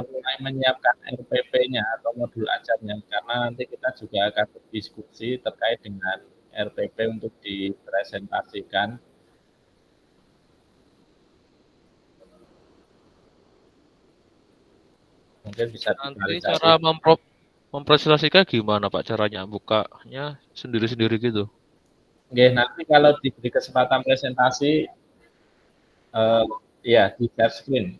mulai menyiapkan RPP-nya atau modul ajarnya, karena nanti kita juga akan berdiskusi terkait dengan RPP untuk dipresentasikan. Mungkin bisa Nanti divisualisasi. cara mempresentasikan gimana Pak caranya? Bukanya sendiri-sendiri gitu. Oke, nanti kalau diberi kesempatan presentasi, ya di share screen.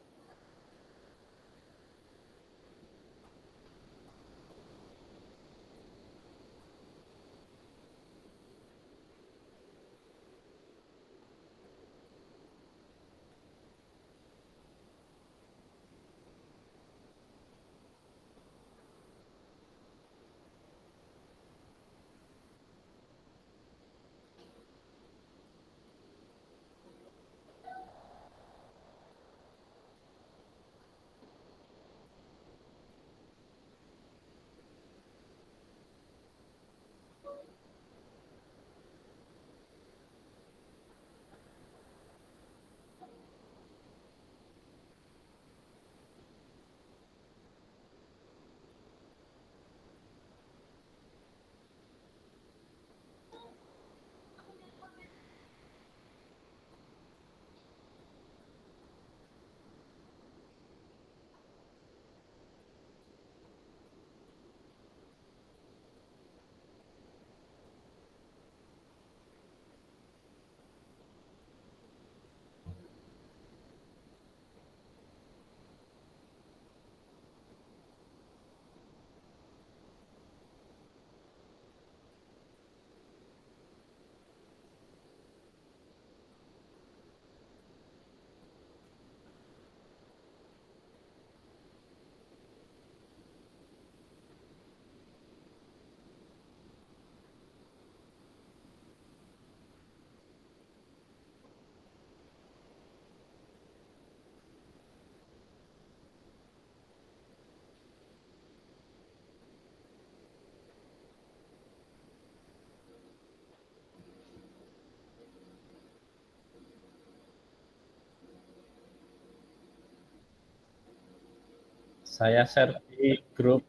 Saya share di grup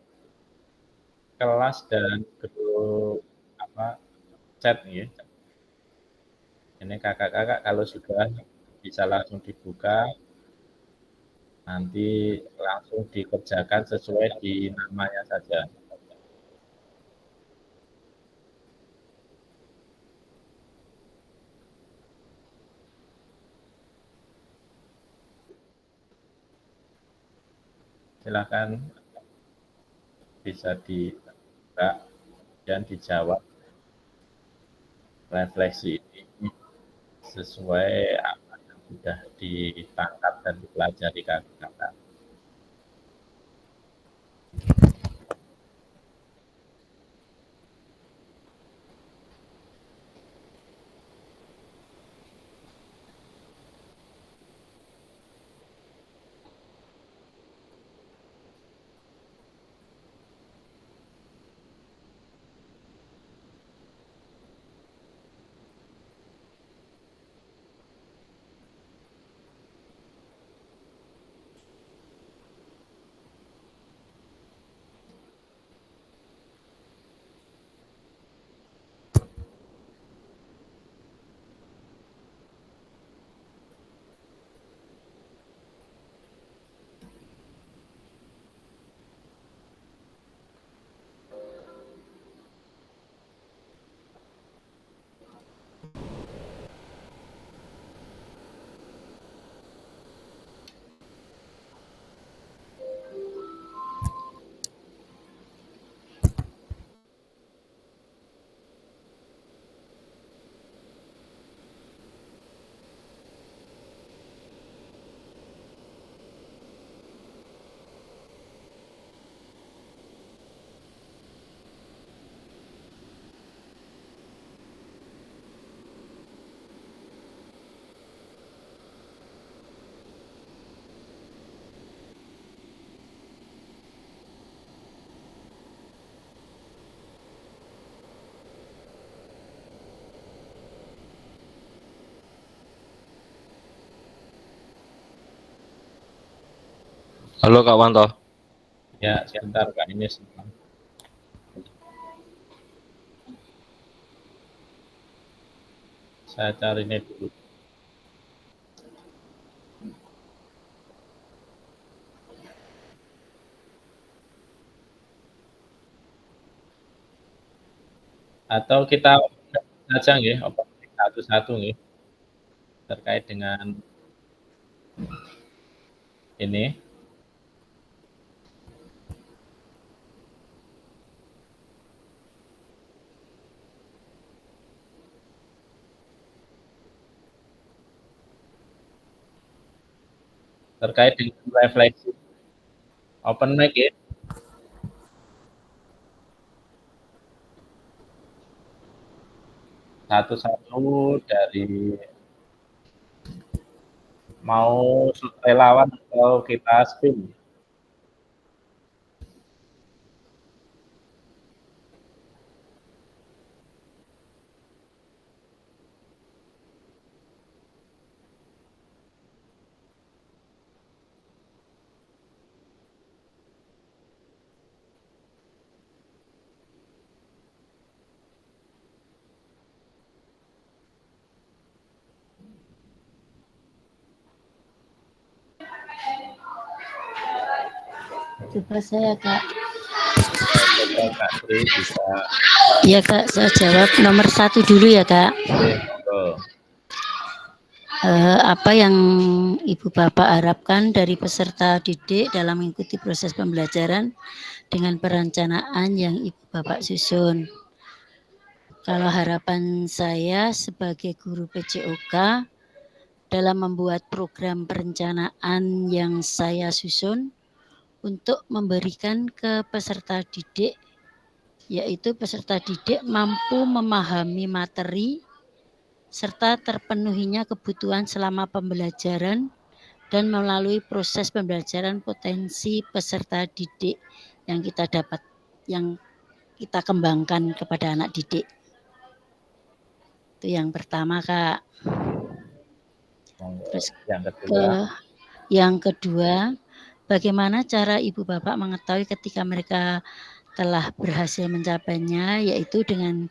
kelas dan grup chat ya. Ini kakak-kakak kalau sudah bisa langsung dibuka, nanti langsung dikerjakan sesuai di namanya saja. Silakan bisa dibuka dan dijawab refleksi ini sesuai apa yang sudah ditangkap dan dipelajari kakak-kakak. Halo Kak Wanto. Ya, sebentar Kak, ini semua. Saya cari ini dulu. Atau kita saja nggih, satu-satu nggih, terkait dengan ini. Terkait dengan refleksi. Open mic ya. Satu-satu dari mau relawan atau kita spin. Coba saya Kak. Coba Kak Tri bisa. Ya Kak, saya jawab nomor 1 dulu ya Kak. Apa yang Ibu Bapak harapkan dari peserta didik dalam mengikuti proses pembelajaran dengan perencanaan yang Ibu Bapak susun? Kalau harapan saya sebagai guru PJOK dalam membuat program perencanaan yang saya susun untuk memberikan ke peserta didik, yaitu peserta didik mampu memahami materi serta terpenuhinya kebutuhan selama pembelajaran dan melalui proses pembelajaran potensi peserta didik yang kita dapat, yang kita kembangkan kepada anak didik. Itu yang pertama Kak. Terus yang kedua bagaimana cara ibu bapak mengetahui ketika mereka telah berhasil mencapainya, yaitu dengan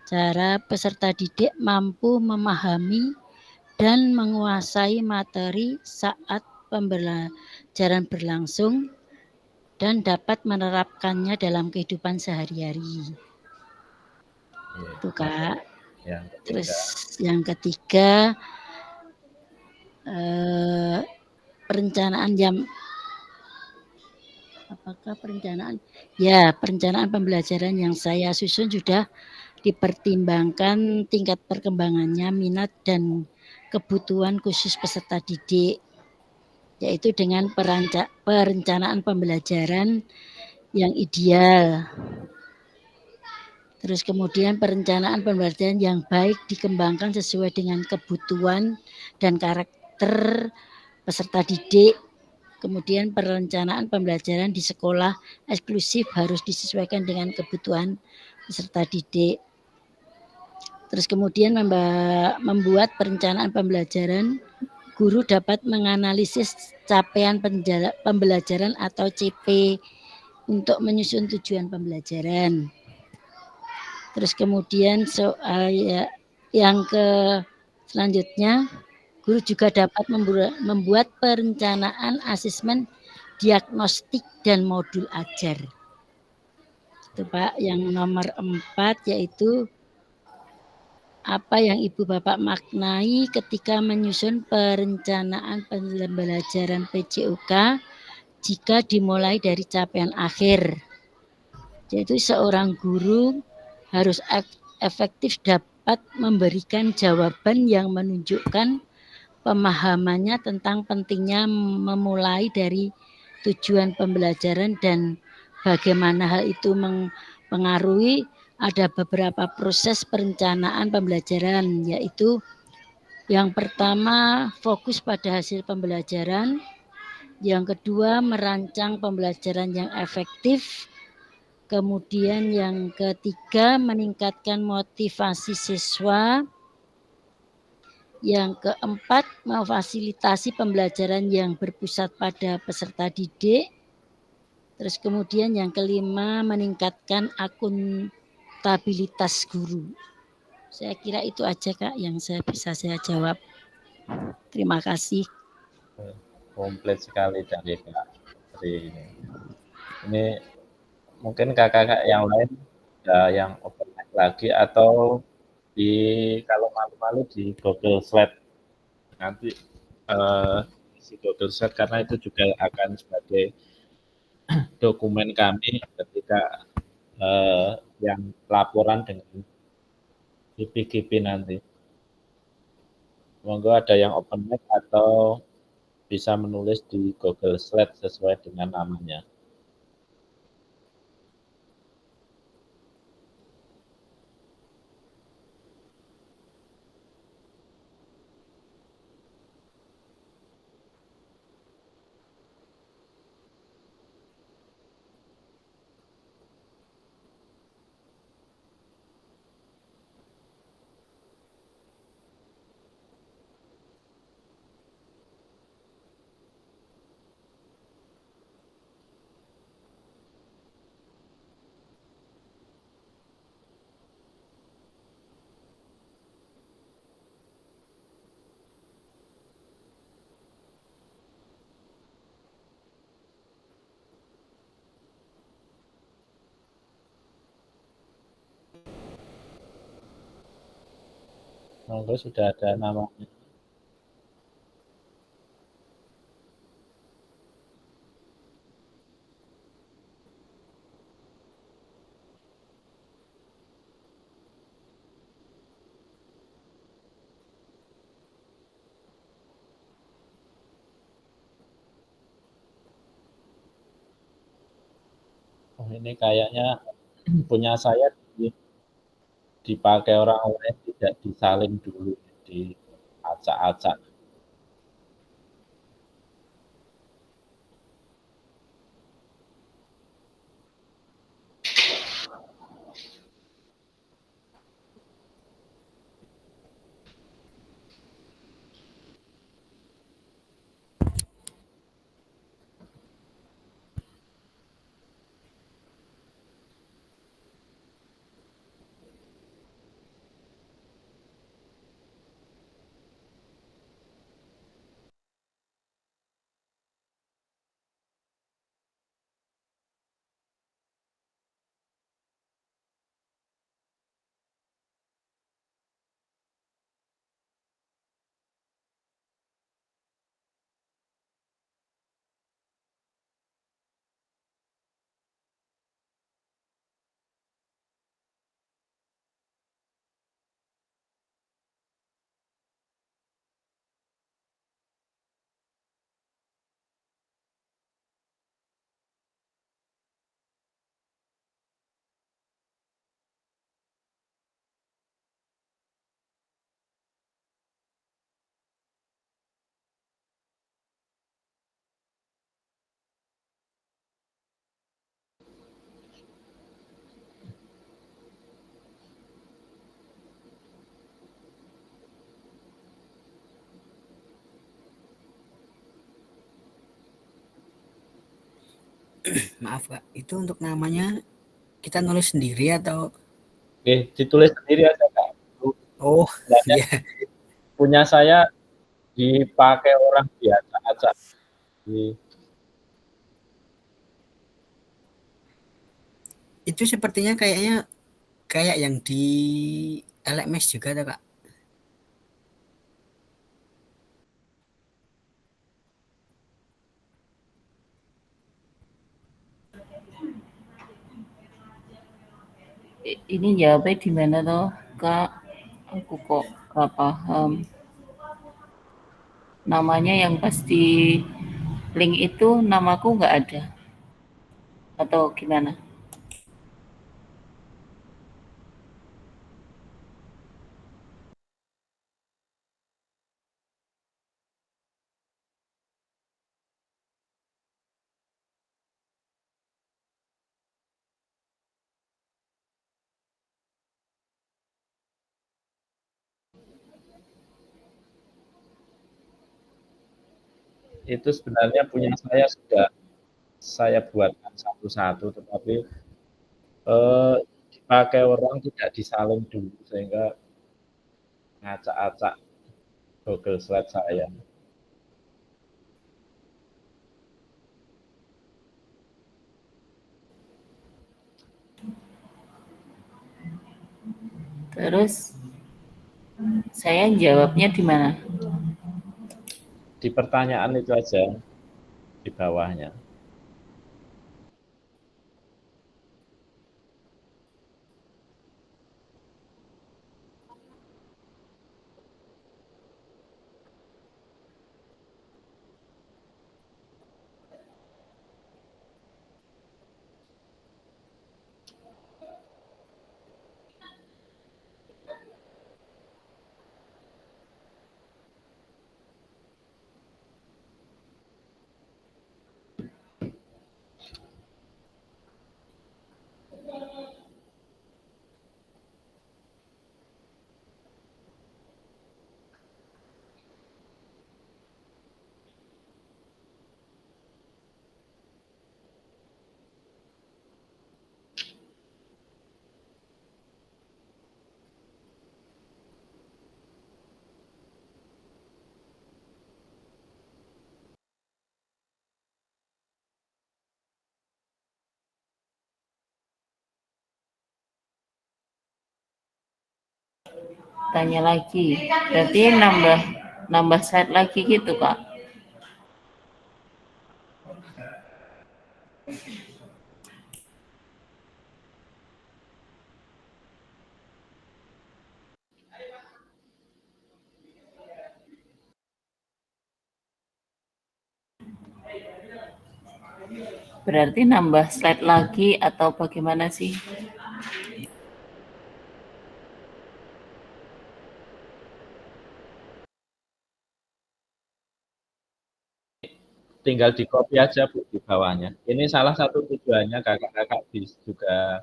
cara peserta didik mampu memahami dan menguasai materi saat pembelajaran berlangsung dan dapat menerapkannya dalam kehidupan sehari-hari. Itu Kak. Yang Terus ketiga, yang ketiga, perencanaan perencanaan pembelajaran yang saya susun sudah dipertimbangkan tingkat perkembangannya, minat dan kebutuhan khusus peserta didik, yaitu dengan perencanaan pembelajaran yang ideal. Terus kemudian perencanaan pembelajaran yang baik dikembangkan sesuai dengan kebutuhan dan karakter peserta didik. Kemudian perencanaan pembelajaran di sekolah eksklusif harus disesuaikan dengan kebutuhan peserta didik. Terus kemudian membuat perencanaan pembelajaran, guru dapat menganalisis capaian pembelajaran atau CP untuk menyusun tujuan pembelajaran. Terus kemudian soal yang selanjutnya, guru juga dapat membuat perencanaan asesmen diagnostik dan modul ajar. Itu Pak. Yang nomor 4 yaitu apa yang Ibu Bapak maknai ketika menyusun perencanaan pembelajaran PJOK jika dimulai dari capaian akhir. Yaitu seorang guru harus efektif dapat memberikan jawaban yang menunjukkan pemahamannya tentang pentingnya memulai dari tujuan pembelajaran dan bagaimana hal itu mempengaruhi. Ada beberapa proses perencanaan pembelajaran, yaitu yang pertama fokus pada hasil pembelajaran, yang kedua merancang pembelajaran yang efektif, kemudian yang ketiga meningkatkan motivasi siswa, yang keempat memfasilitasi pembelajaran yang berpusat pada peserta didik, terus kemudian yang kelima meningkatkan akuntabilitas guru. Saya kira itu aja Kak yang bisa saya jawab. Terima kasih. komplit sekali dari Kak Tri ini. Ini mungkin kakak-kakak yang lain ada yang open mic lagi atau kalau malu-malu di Google Slide nanti isi Google Slide karena itu juga akan sebagai dokumen kami ketika yang laporan dengan KIPI nanti. Monggo ada yang open mic atau bisa menulis di Google Slide sesuai dengan namanya. Monggo sudah ada namanya. Oh, ini kayaknya punya saya dipakai orang lain, tidak disalin dulu, diacak-acak. Maaf Kak, itu untuk namanya kita nulis sendiri atau? Oke, ditulis sendiri aja Kak. Oh, Sebenarnya iya. punya saya dipakai orang biasa aja. Itu sepertinya kayaknya kayak yang di LMS juga tuh Kak. Ini jawabnya di mana toh, Kak? Aku kok gak paham. Namanya yang pasti link itu namaku nggak ada. Atau gimana? Itu sebenarnya punya saya sudah saya buatkan satu-satu, tetapi dipakai orang tidak disalin dulu sehingga ngacak-acak Google Slide saya. Terus saya jawabnya di mana? Di pertanyaan itu aja di bawahnya. Tanya lagi. Berarti nambah slide lagi gitu, Kak. Berarti nambah slide lagi atau bagaimana sih? Tinggal di copy aja Bu di bawahnya. Ini salah satu tujuannya kakak-kakak juga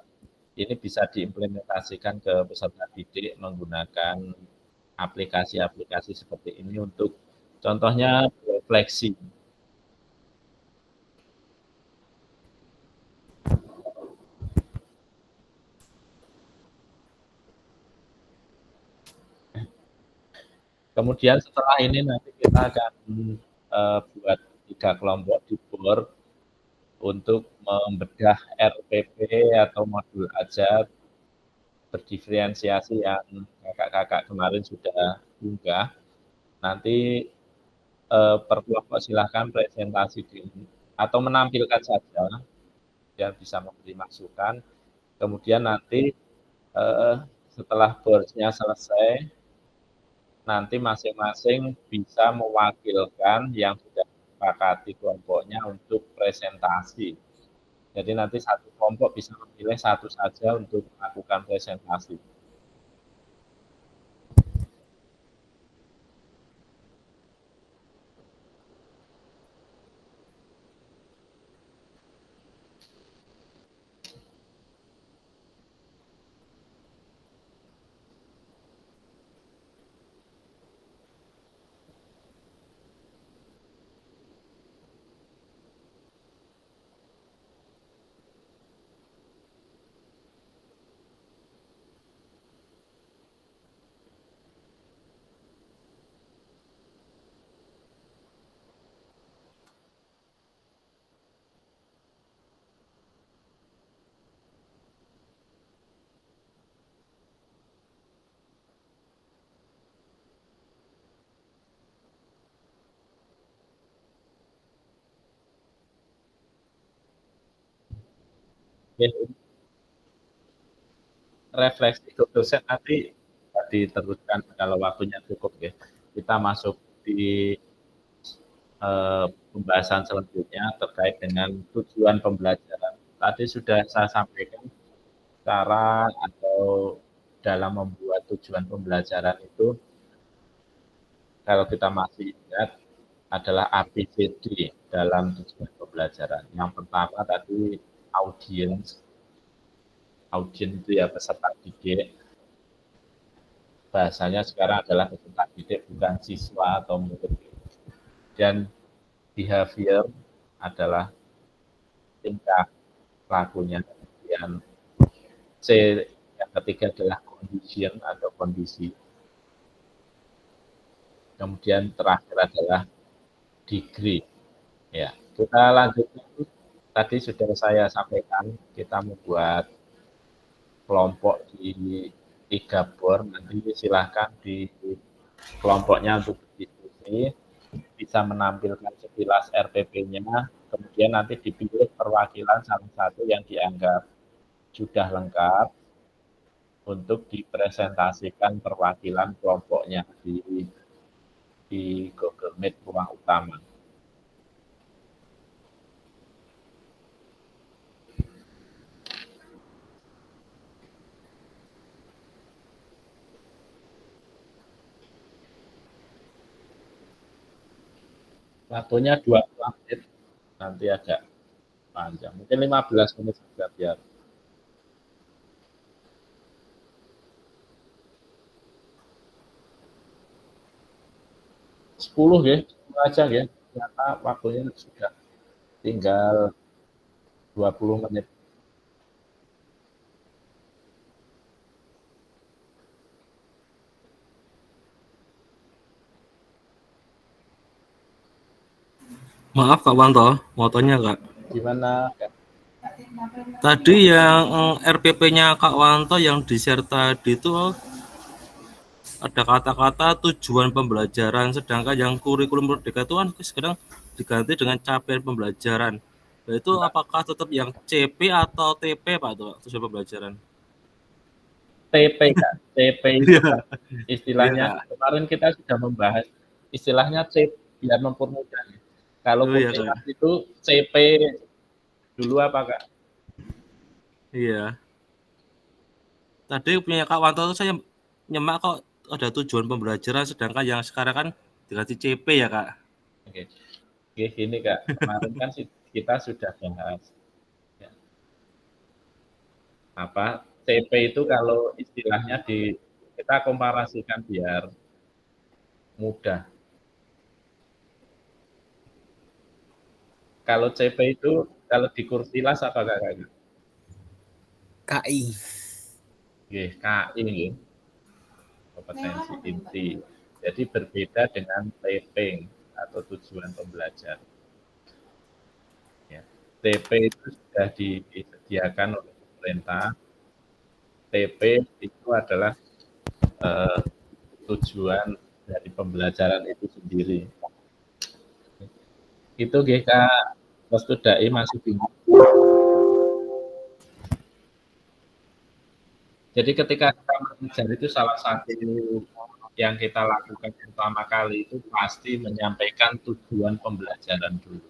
ini bisa diimplementasikan ke peserta didik menggunakan aplikasi-aplikasi seperti ini untuk contohnya refleksi. Kemudian setelah ini nanti kita akan buat 3 kelompok di board untuk membedah RPP atau modul ajar berdiferensiasi yang kakak-kakak kemarin sudah unggah. Nanti per kelompok silahkan presentasi atau menampilkan saja yang bisa memberi masukan. Kemudian nanti setelah board-nya selesai, nanti masing-masing bisa mewakilkan yang sudah disepakati kelompoknya untuk presentasi. Jadi nanti satu kelompok bisa memilih satu saja untuk melakukan presentasi. refleksi ke dosen nanti diteruskan kalau waktunya cukup ya. Kita masuk di pembahasan selanjutnya terkait dengan tujuan pembelajaran. Tadi sudah saya sampaikan cara atau dalam membuat tujuan pembelajaran itu kalau kita masih ingat adalah ABCD dalam tujuan pembelajaran. Yang pertama tadi audiens itu ya peserta didik. Bahasanya sekarang adalah peserta didik bukan siswa atau murid. Dan behavior adalah tingkah lakunya. Kemudian C yang ketiga adalah condition atau kondisi. Kemudian terakhir adalah degree. Ya, kita lanjutkan. Tadi sudah saya sampaikan kita membuat kelompok di 3 bor. Nanti silahkan di kelompoknya untuk berdiskusi, bisa menampilkan sekilas RPP-nya, kemudian nanti dipilih perwakilan salah satu yang dianggap sudah lengkap untuk dipresentasikan perwakilan kelompoknya di Google Meet ruang utama. Waktunya 20 menit, nanti agak panjang. Mungkin 15 menit saja biar. Sepuluh ya, 10 aja ya. Ternyata waktunya sudah tinggal 20 menit. Maaf Kak Wanto, mau tanya Kak. Gimana? Tadi yang RPP-nya Kak Wanto yang di-share tadi itu ada kata-kata tujuan pembelajaran, sedangkan yang kurikulum merdeka itu kan sekarang diganti dengan capaian pembelajaran. Nah, itu apakah tetap yang CP atau TP Pak tuh tujuan pembelajaran? TP Kak, TP itu kan istilahnya kemarin kita sudah membahas istilahnya CP biar mempermudah. Kalau Kurnimas itu CP dulu apa Kak? Iya. Tadi punya Kak Wanto itu saya nyemak kok ada tujuan pembelajaran, sedangkan yang sekarang kan diganti CP ya Kak. Oke, gini Kak, kemarin kan kita sudah bahas ya. Apa CP itu kalau istilahnya kita komparasikan biar mudah. Kalau CP itu kalau di Kursilas apa Kak? KI. Nggih, KI nggih. Kompetensi inti. Jadi berbeda dengan TP atau tujuan pembelajaran. Ya. TP itu sudah disediakan oleh pemerintah. TP itu adalah tujuan dari pembelajaran itu sendiri. Itu GK Wastudai masih bingung. Jadi ketika kita mengajar itu salah satu yang kita lakukan pertama kali itu pasti menyampaikan tujuan pembelajaran dulu.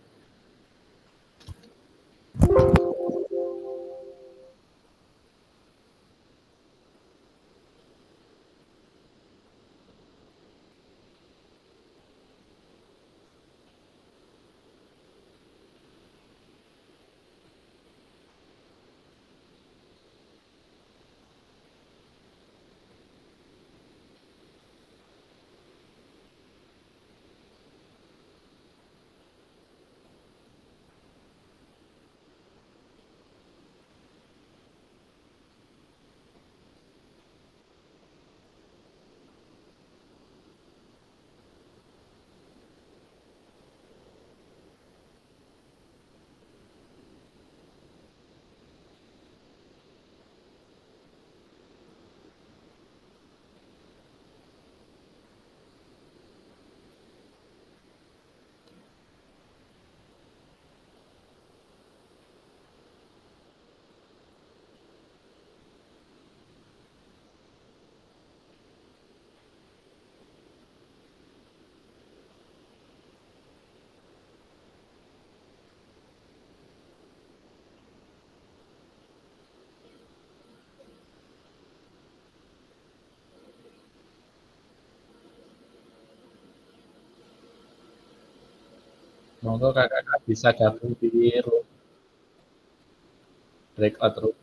Monggo kakak bisa gabung di room breakout room.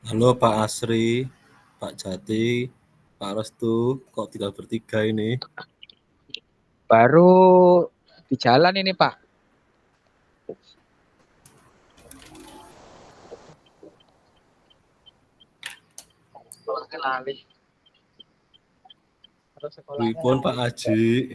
Halo Pak Asri, Pak Jati, Pak Restu, kok tinggal bertiga ini? Baru di jalan ini Pak. Terus sekolahnya Pripun Pak Haji?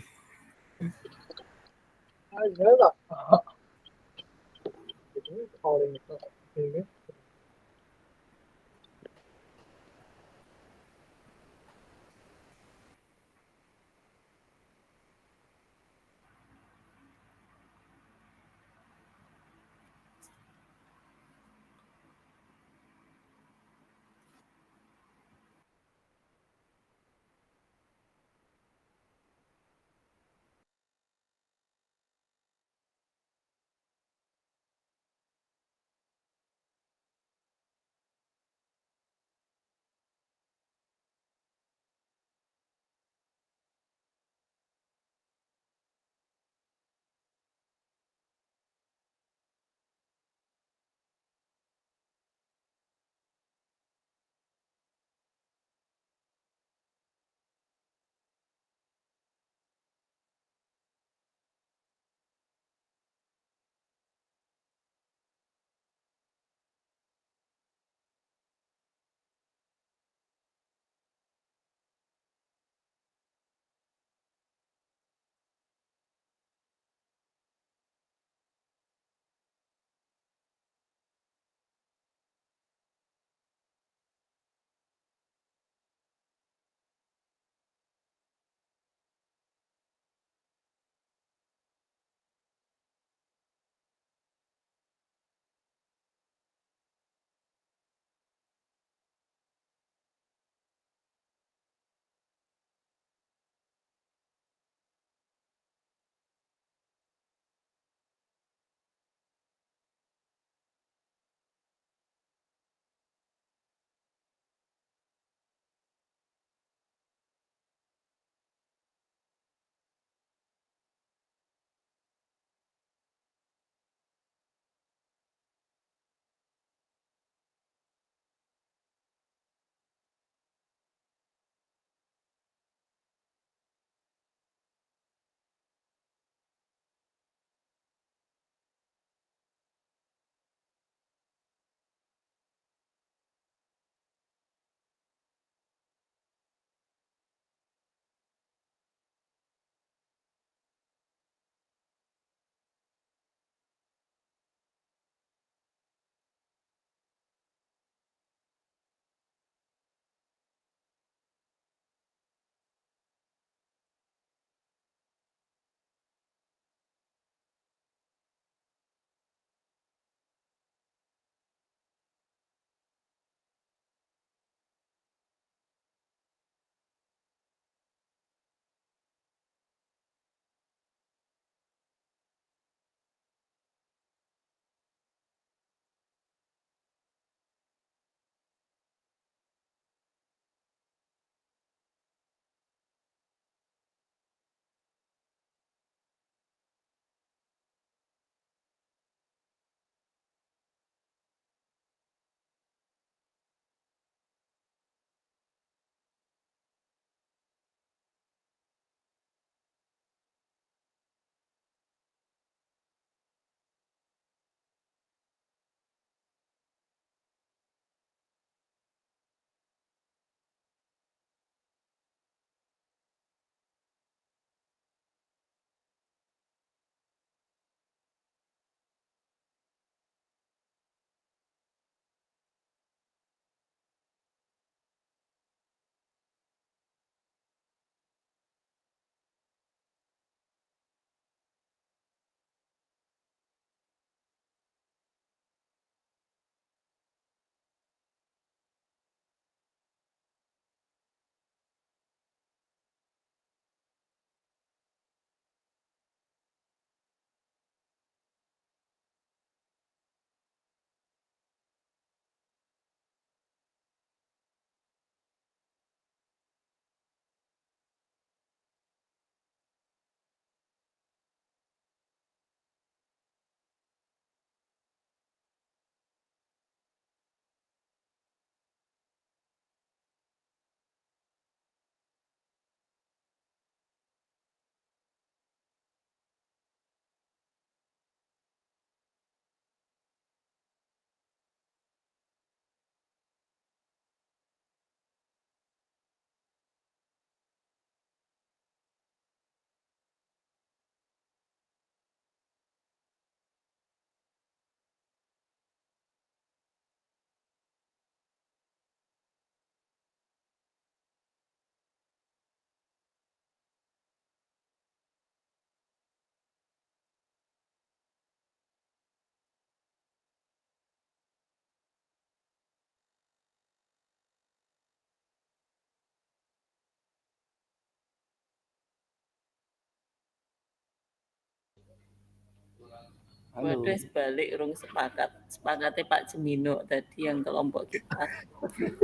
Halo. Waduh, balik rung sepakatnya Pak Jemino tadi yang kelompok kita.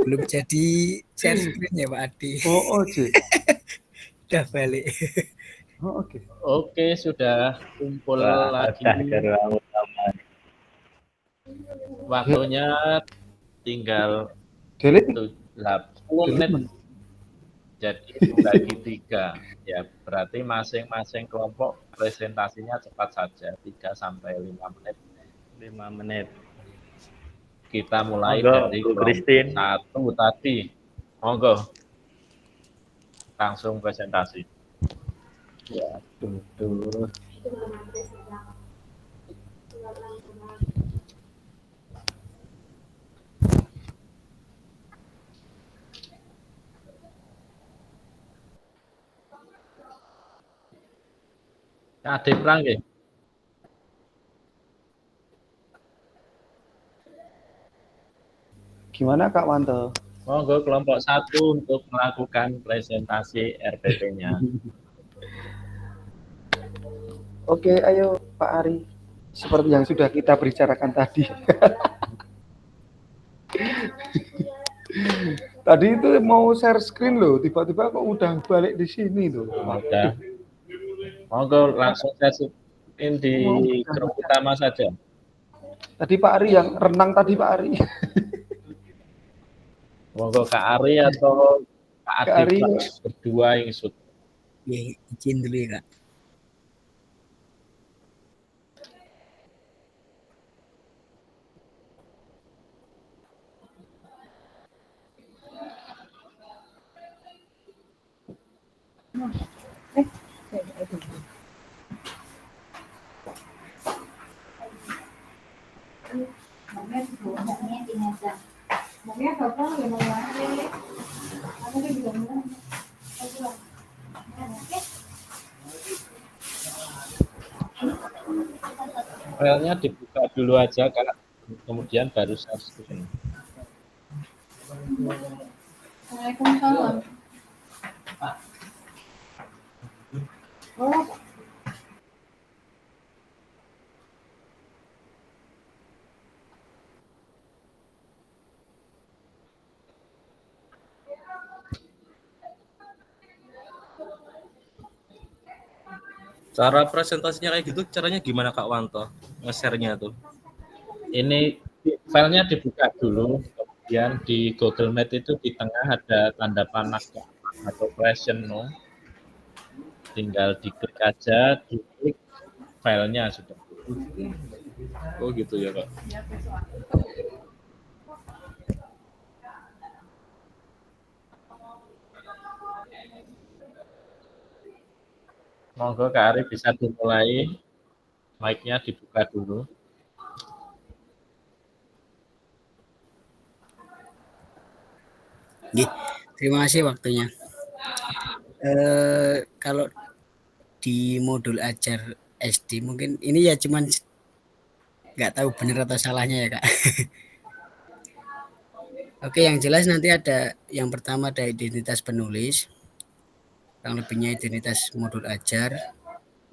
Belum jadi share screen ya Pak Adi. Oh, J. Udah balik. Oh, oke. Oke, sudah kumpul Wah, lagi. udah gerak utama. Waktunya tinggal Delete. 10 menit. Jadi bagi 3. Ya, berarti masing-masing kelompok presentasinya cepat saja, 3 sampai 5 menit. 5 menit. Kita mulai Monggo, dari Bu kelompok Christine. 1 tadi. Monggo. Langsung presentasi. Ya, tuh. Ade Prang nggih. Gimana Kak Wanto? Monggo kelompok 1 untuk melakukan presentasi RPP-nya. Oke, ayo Pak Ari. Seperti yang sudah kita bicarakan tadi. Tadi itu mau share screen loh, tiba-tiba kok udah balik di sini tuh. Udah. Monggo langsung masukin di grup utama saja. Tadi Pak Ari yang renang tadi Pak Ari. Monggo Kak Ari atau Kak Adi berdua yang shoot. Izin dulu ya Kak. Filenya dibuka dulu aja Kak, kemudian baru share screen. Waalaikumsalam. Oh. Cara presentasinya kayak gitu, caranya gimana Kak Wanto? Nge-share-nya tuh. Ini filenya dibuka dulu, kemudian di Google Meet itu di tengah ada tanda panah atau question no. Tinggal diklik aja, diklik filenya sudah. Oh gitu ya Kak. Monggo Kak Ari bisa dimulai, mic-nya dibuka dulu. Terima kasih waktunya. Kalau di modul ajar SD mungkin ini ya cuman nggak tahu benar atau salahnya ya Kak. Oke, yang jelas nanti ada yang pertama ada identitas penulis, yang lebihnya identitas modul ajar,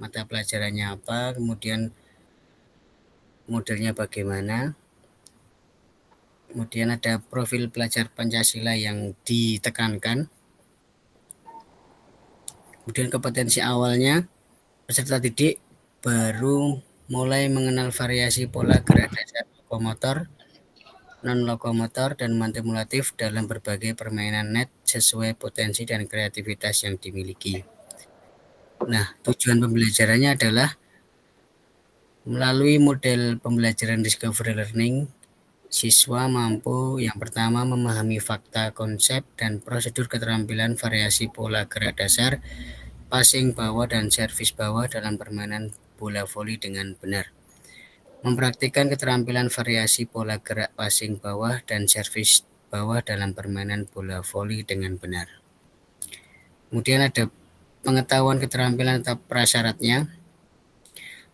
mata pelajarannya apa, kemudian modelnya bagaimana, kemudian ada profil pelajar Pancasila yang ditekankan, kemudian kompetensi awalnya peserta didik baru mulai mengenal variasi pola gerak dasar lokomotor, non-lokomotor, dan manipulatif dalam berbagai permainan net sesuai potensi dan kreativitas yang dimiliki. Nah, tujuan pembelajarannya adalah melalui model pembelajaran discovery learning, siswa mampu yang pertama memahami fakta, konsep, dan prosedur keterampilan variasi pola gerak dasar, passing bawah, dan servis bawah dalam permainan bola voli dengan benar. Mempraktikkan keterampilan variasi pola gerak passing bawah dan servis bawah dalam permainan bola voli dengan benar. Kemudian ada pengetahuan keterampilan atau prasyaratnya.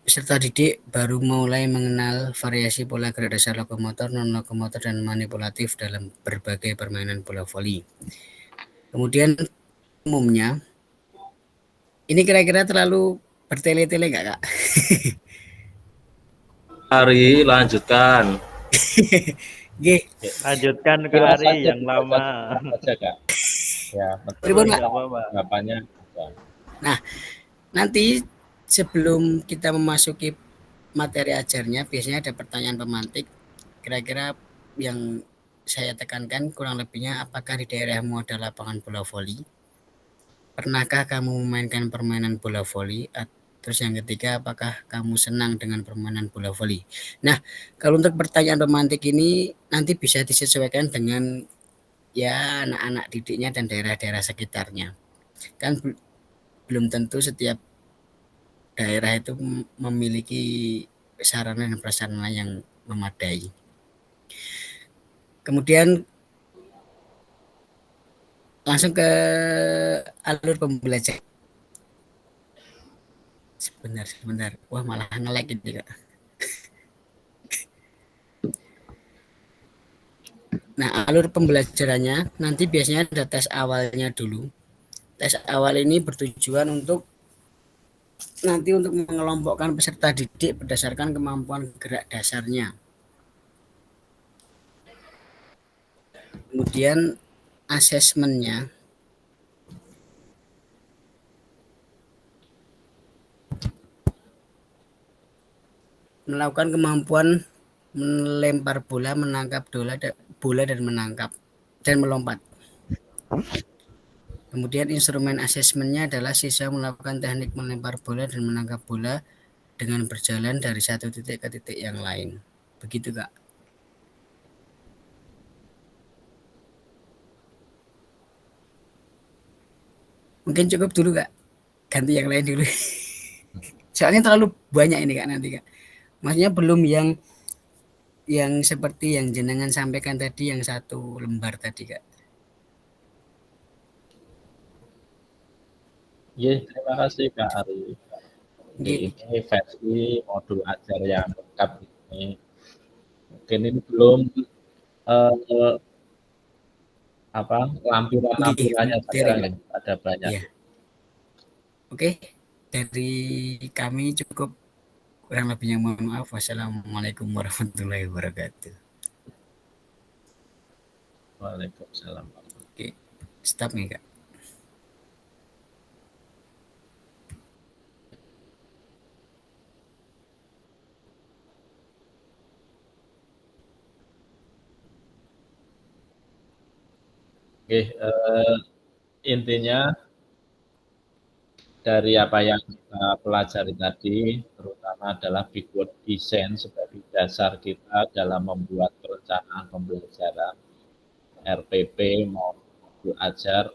Peserta didik baru mulai mengenal variasi pola gerak dasar lokomotor, non-lokomotor, dan manipulatif dalam berbagai permainan bola voli. Kemudian umumnya, ini kira-kira terlalu bertele-tele nggak Kak? Ari, lanjutkan. Nggih. Lanjutkan ke Ari yang lama. Aja, Kak. Ya, Pripun, Pak? Tanggapannya. Nah, nanti sebelum kita memasuki materi ajarnya, biasanya ada pertanyaan pemantik. Kira-kira yang saya tekankan kurang lebihnya, apakah di daerahmu ada lapangan bola voli? Pernahkah kamu memainkan permainan bola voli? Terus yang ketiga, apakah kamu senang dengan permainan bola voli? Nah, kalau untuk pertanyaan pemantik ini nanti bisa disesuaikan dengan ya anak-anak didiknya dan daerah-daerah sekitarnya. Kan belum tentu setiap daerah itu memiliki sarana dan prasarana yang memadai. Kemudian langsung ke alur pembelajaran. Sebentar. Wah, malah nge-lag ini, Kak. Nah, alur pembelajarannya nanti biasanya ada tes awalnya dulu. Tes awal ini bertujuan untuk mengelompokkan peserta didik berdasarkan kemampuan gerak dasarnya. Kemudian asesmennya melakukan kemampuan melempar bola, menangkap bola dan menangkap dan melompat. Kemudian instrumen asesmennya adalah siswa melakukan teknik melempar bola dan menangkap bola dengan berjalan dari satu titik ke titik yang lain. Begitu, Kak. Mungkin cukup dulu, Kak. Ganti yang lain dulu. Soalnya terlalu banyak ini, Kak, nanti, Kak. Maksudnya belum yang seperti yang jenengan sampaikan tadi, yang satu lembar tadi, Kak. Ya, terima kasih Kak Ari. Ini versi modul ajar yang lengkap ini. Mungkin ini belum lampiran-lampirannya saja, ada banyak. Ya. Oke, dari kami cukup. Kurang lebihnya mohon maaf. Wassalamualaikum warahmatullahi wabarakatuh. Waalaikumsalam. Oke, stop nih, Kak. Oke, intinya dari apa yang kita pelajari tadi, terutama adalah big word design sebagai dasar kita dalam membuat perencanaan pembelajaran RPP maupun modul ajar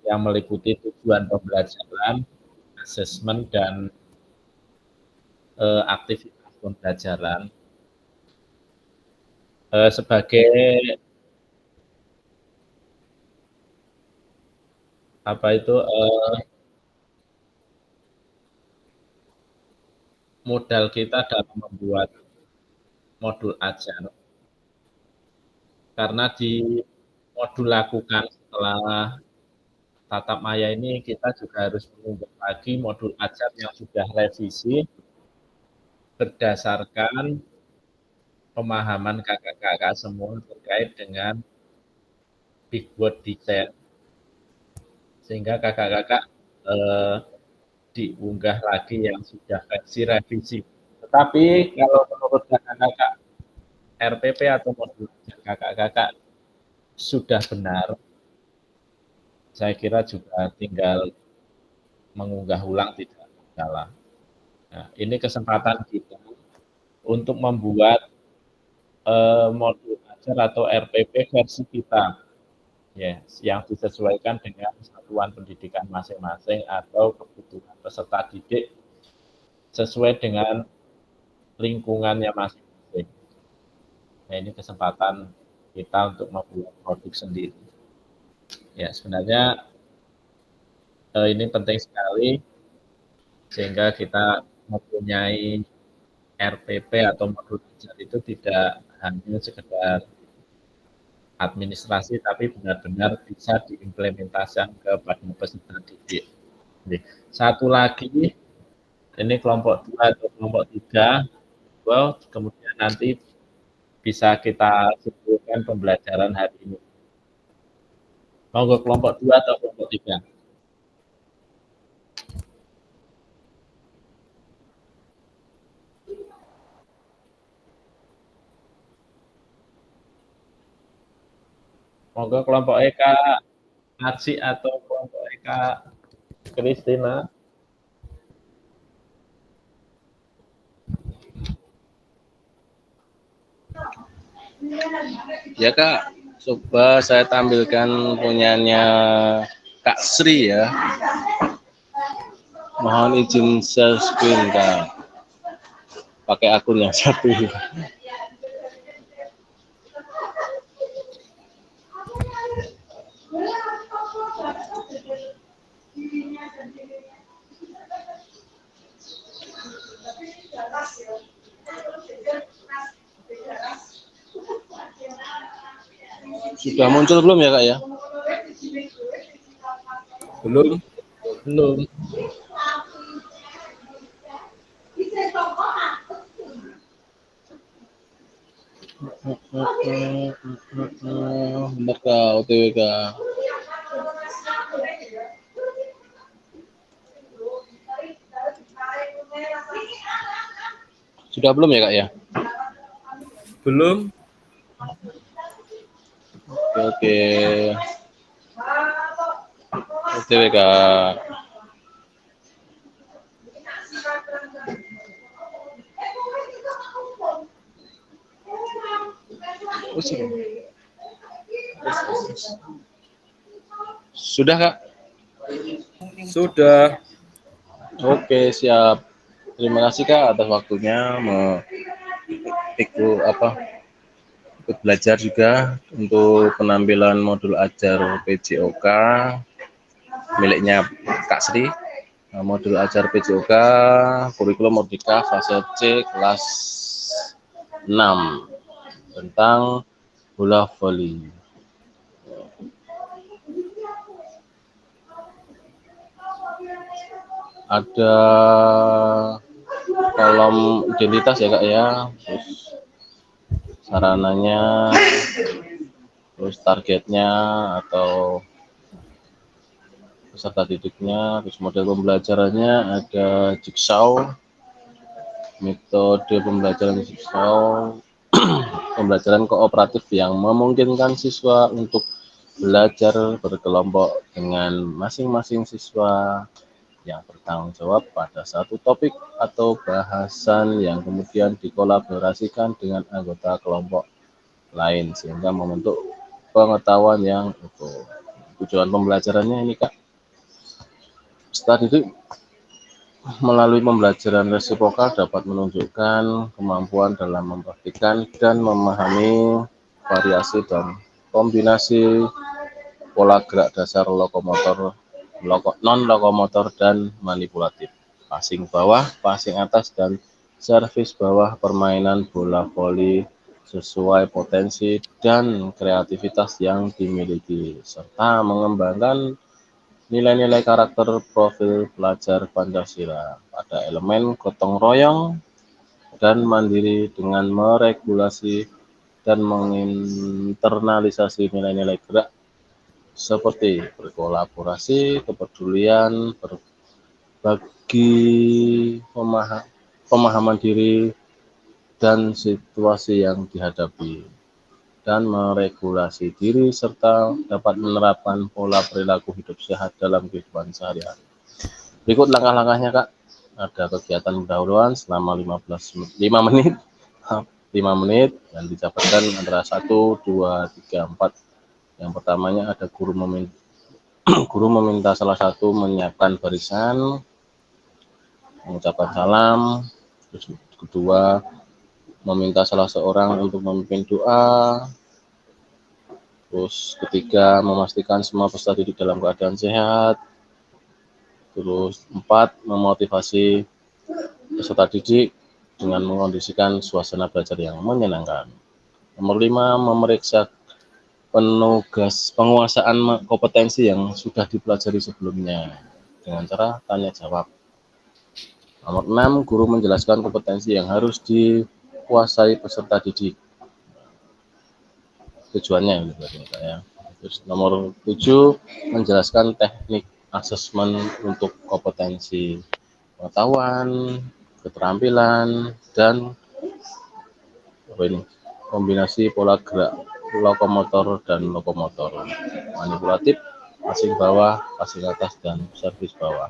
yang meliputi tujuan pembelajaran, asesmen, dan aktivitas pembelajaran. Sebagai modal kita dalam membuat modul ajar. Karena di modul lakukan setelah tatap maya ini kita juga harus mengunggah lagi modul ajar yang sudah revisi berdasarkan pemahaman kakak-kakak semua terkait dengan big word design. Sehingga kakak-kakak diunggah lagi yang sudah versi revisi. Tetapi kalau menurut kakak-kakak RPP atau modul kakak-kakak sudah benar, saya kira juga tinggal mengunggah ulang tidak masalah. Nah, ini kesempatan kita untuk membuat modul ajar atau RPP versi kita, yang disesuaikan dengan satuan pendidikan masing-masing atau kebutuhan peserta didik sesuai dengan lingkungannya masing-masing. Nah, ini kesempatan kita untuk membuat produk sendiri. Ya, sebenarnya ini penting sekali sehingga kita mempunyai RPP atau modul ajar itu tidak hanya sekedar administrasi, tapi benar-benar bisa diimplementasikan kepada peserta didik. Satu lagi, ini kelompok 2 atau kelompok 3, ngobrol, kemudian nanti bisa kita simpulkan pembelajaran hari ini. Monggo kelompok 2 atau kelompok 3? Monggo kelompok Eka Aci atau kelompok Eka Kristina. Ya Kak, coba saya tampilkan punyanya Kak Sri ya. Mohon izin share screen Kak. Pakai akun yang satu. Sudah muncul belum ya Kak ya? Belum. Belum. Bentar Kak, OTW Kak. Sudah belum ya Kak ya? Belum. Oke. OTW Kak. Sudah Kak? Sudah. Oke, siap. Terima kasih Kak atas waktunya ikut belajar juga untuk penampilan modul ajar PJOK miliknya Kak Sri. Modul ajar PJOK kurikulum Merdeka fase C kelas 6 tentang bola voli. Ada kolom identitas ya Kak ya, terus sarananya, terus targetnya atau peserta didiknya, terus model pembelajarannya ada jigsaw, metode pembelajaran jigsaw, pembelajaran kooperatif yang memungkinkan siswa untuk belajar berkelompok dengan masing-masing siswa yang bertanggung jawab pada satu topik atau bahasan yang kemudian dikolaborasikan dengan anggota kelompok lain sehingga membentuk pengetahuan yang utuh. Tujuan pembelajarannya ini Kak, peserta didik melalui pembelajaran resiprokal dapat menunjukkan kemampuan dalam mempraktikkan dan memahami variasi dan kombinasi pola gerak dasar lokomotor, non-lokomotor dan manipulatif, passing bawah, passing atas, dan servis bawah permainan bola voli sesuai potensi dan kreativitas yang dimiliki, serta mengembangkan nilai-nilai karakter profil pelajar Pancasila pada elemen gotong royong dan mandiri dengan meregulasi dan menginternalisasi nilai-nilai gerak seperti berkolaborasi, kepedulian, berbagi, pemahaman diri dan situasi yang dihadapi, dan meregulasi diri serta dapat menerapkan pola perilaku hidup sehat dalam kehidupan sehari-hari. Berikut langkah-langkahnya Kak. Ada kegiatan pendahuluan selama 5 menit dan dijabarkan antara 1, 2, 3, 4. Yang pertamanya ada guru meminta salah satu menyiapkan barisan, mengucapkan salam. Terus kedua, meminta salah seorang untuk memimpin doa. Terus ketiga, memastikan semua peserta didik dalam keadaan sehat. Terus 4, memotivasi peserta didik dengan mengondisikan suasana belajar yang menyenangkan. Nomor 5, memeriksa penguasaan kompetensi yang sudah dipelajari sebelumnya dengan cara tanya jawab. Nomor 6, guru menjelaskan kompetensi yang harus dikuasai peserta didik. Tujuannya gitu ya. Terus nomor 7, menjelaskan teknik asesmen untuk kompetensi pengetahuan, keterampilan, dan kombinasi pola gerak lokomotor dan lokomotor, manipulatif, passing bawah, passing atas, dan servis bawah.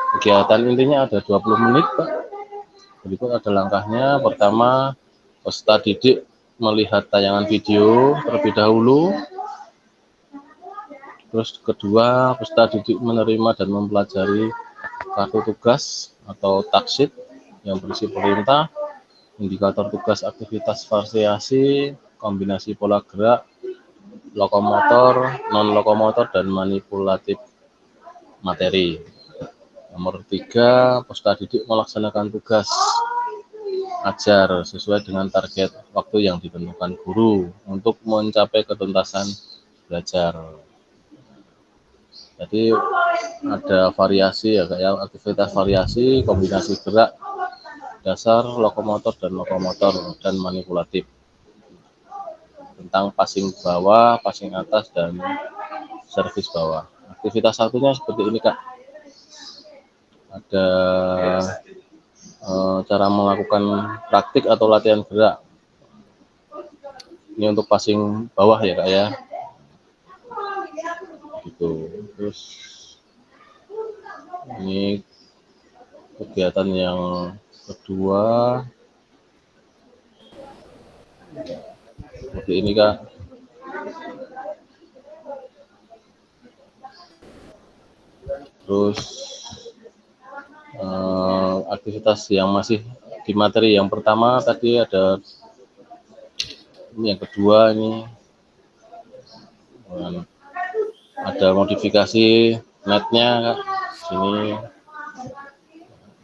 Kegiatan intinya ada 20 menit, Pak. Berikut ada langkahnya. Pertama, peserta didik melihat tayangan video terlebih dahulu. Terus kedua, peserta didik menerima dan mempelajari kartu tugas atau taksheet yang berisi perintah, indikator tugas, aktivitas variasi, kombinasi pola gerak, lokomotor, non-lokomotor, dan manipulatif materi. Nomor 3, peserta didik melaksanakan tugas ajar sesuai dengan target waktu yang ditentukan guru untuk mencapai ketuntasan belajar. Jadi ada variasi ya, kayak aktivitas variasi, kombinasi gerak, dasar, lokomotor, dan manipulatif. Tentang passing bawah, passing atas, dan servis bawah. Aktivitas satunya seperti ini, Kak. Ada cara melakukan praktik atau latihan gerak. Ini untuk passing bawah ya, Kak ya. Gitu. Terus ini kegiatan yang kedua seperti ini, Kak. Terus aktivitas yang masih di materi yang pertama tadi ada ini, yang kedua ini ada modifikasi netnya, Kak. Sini.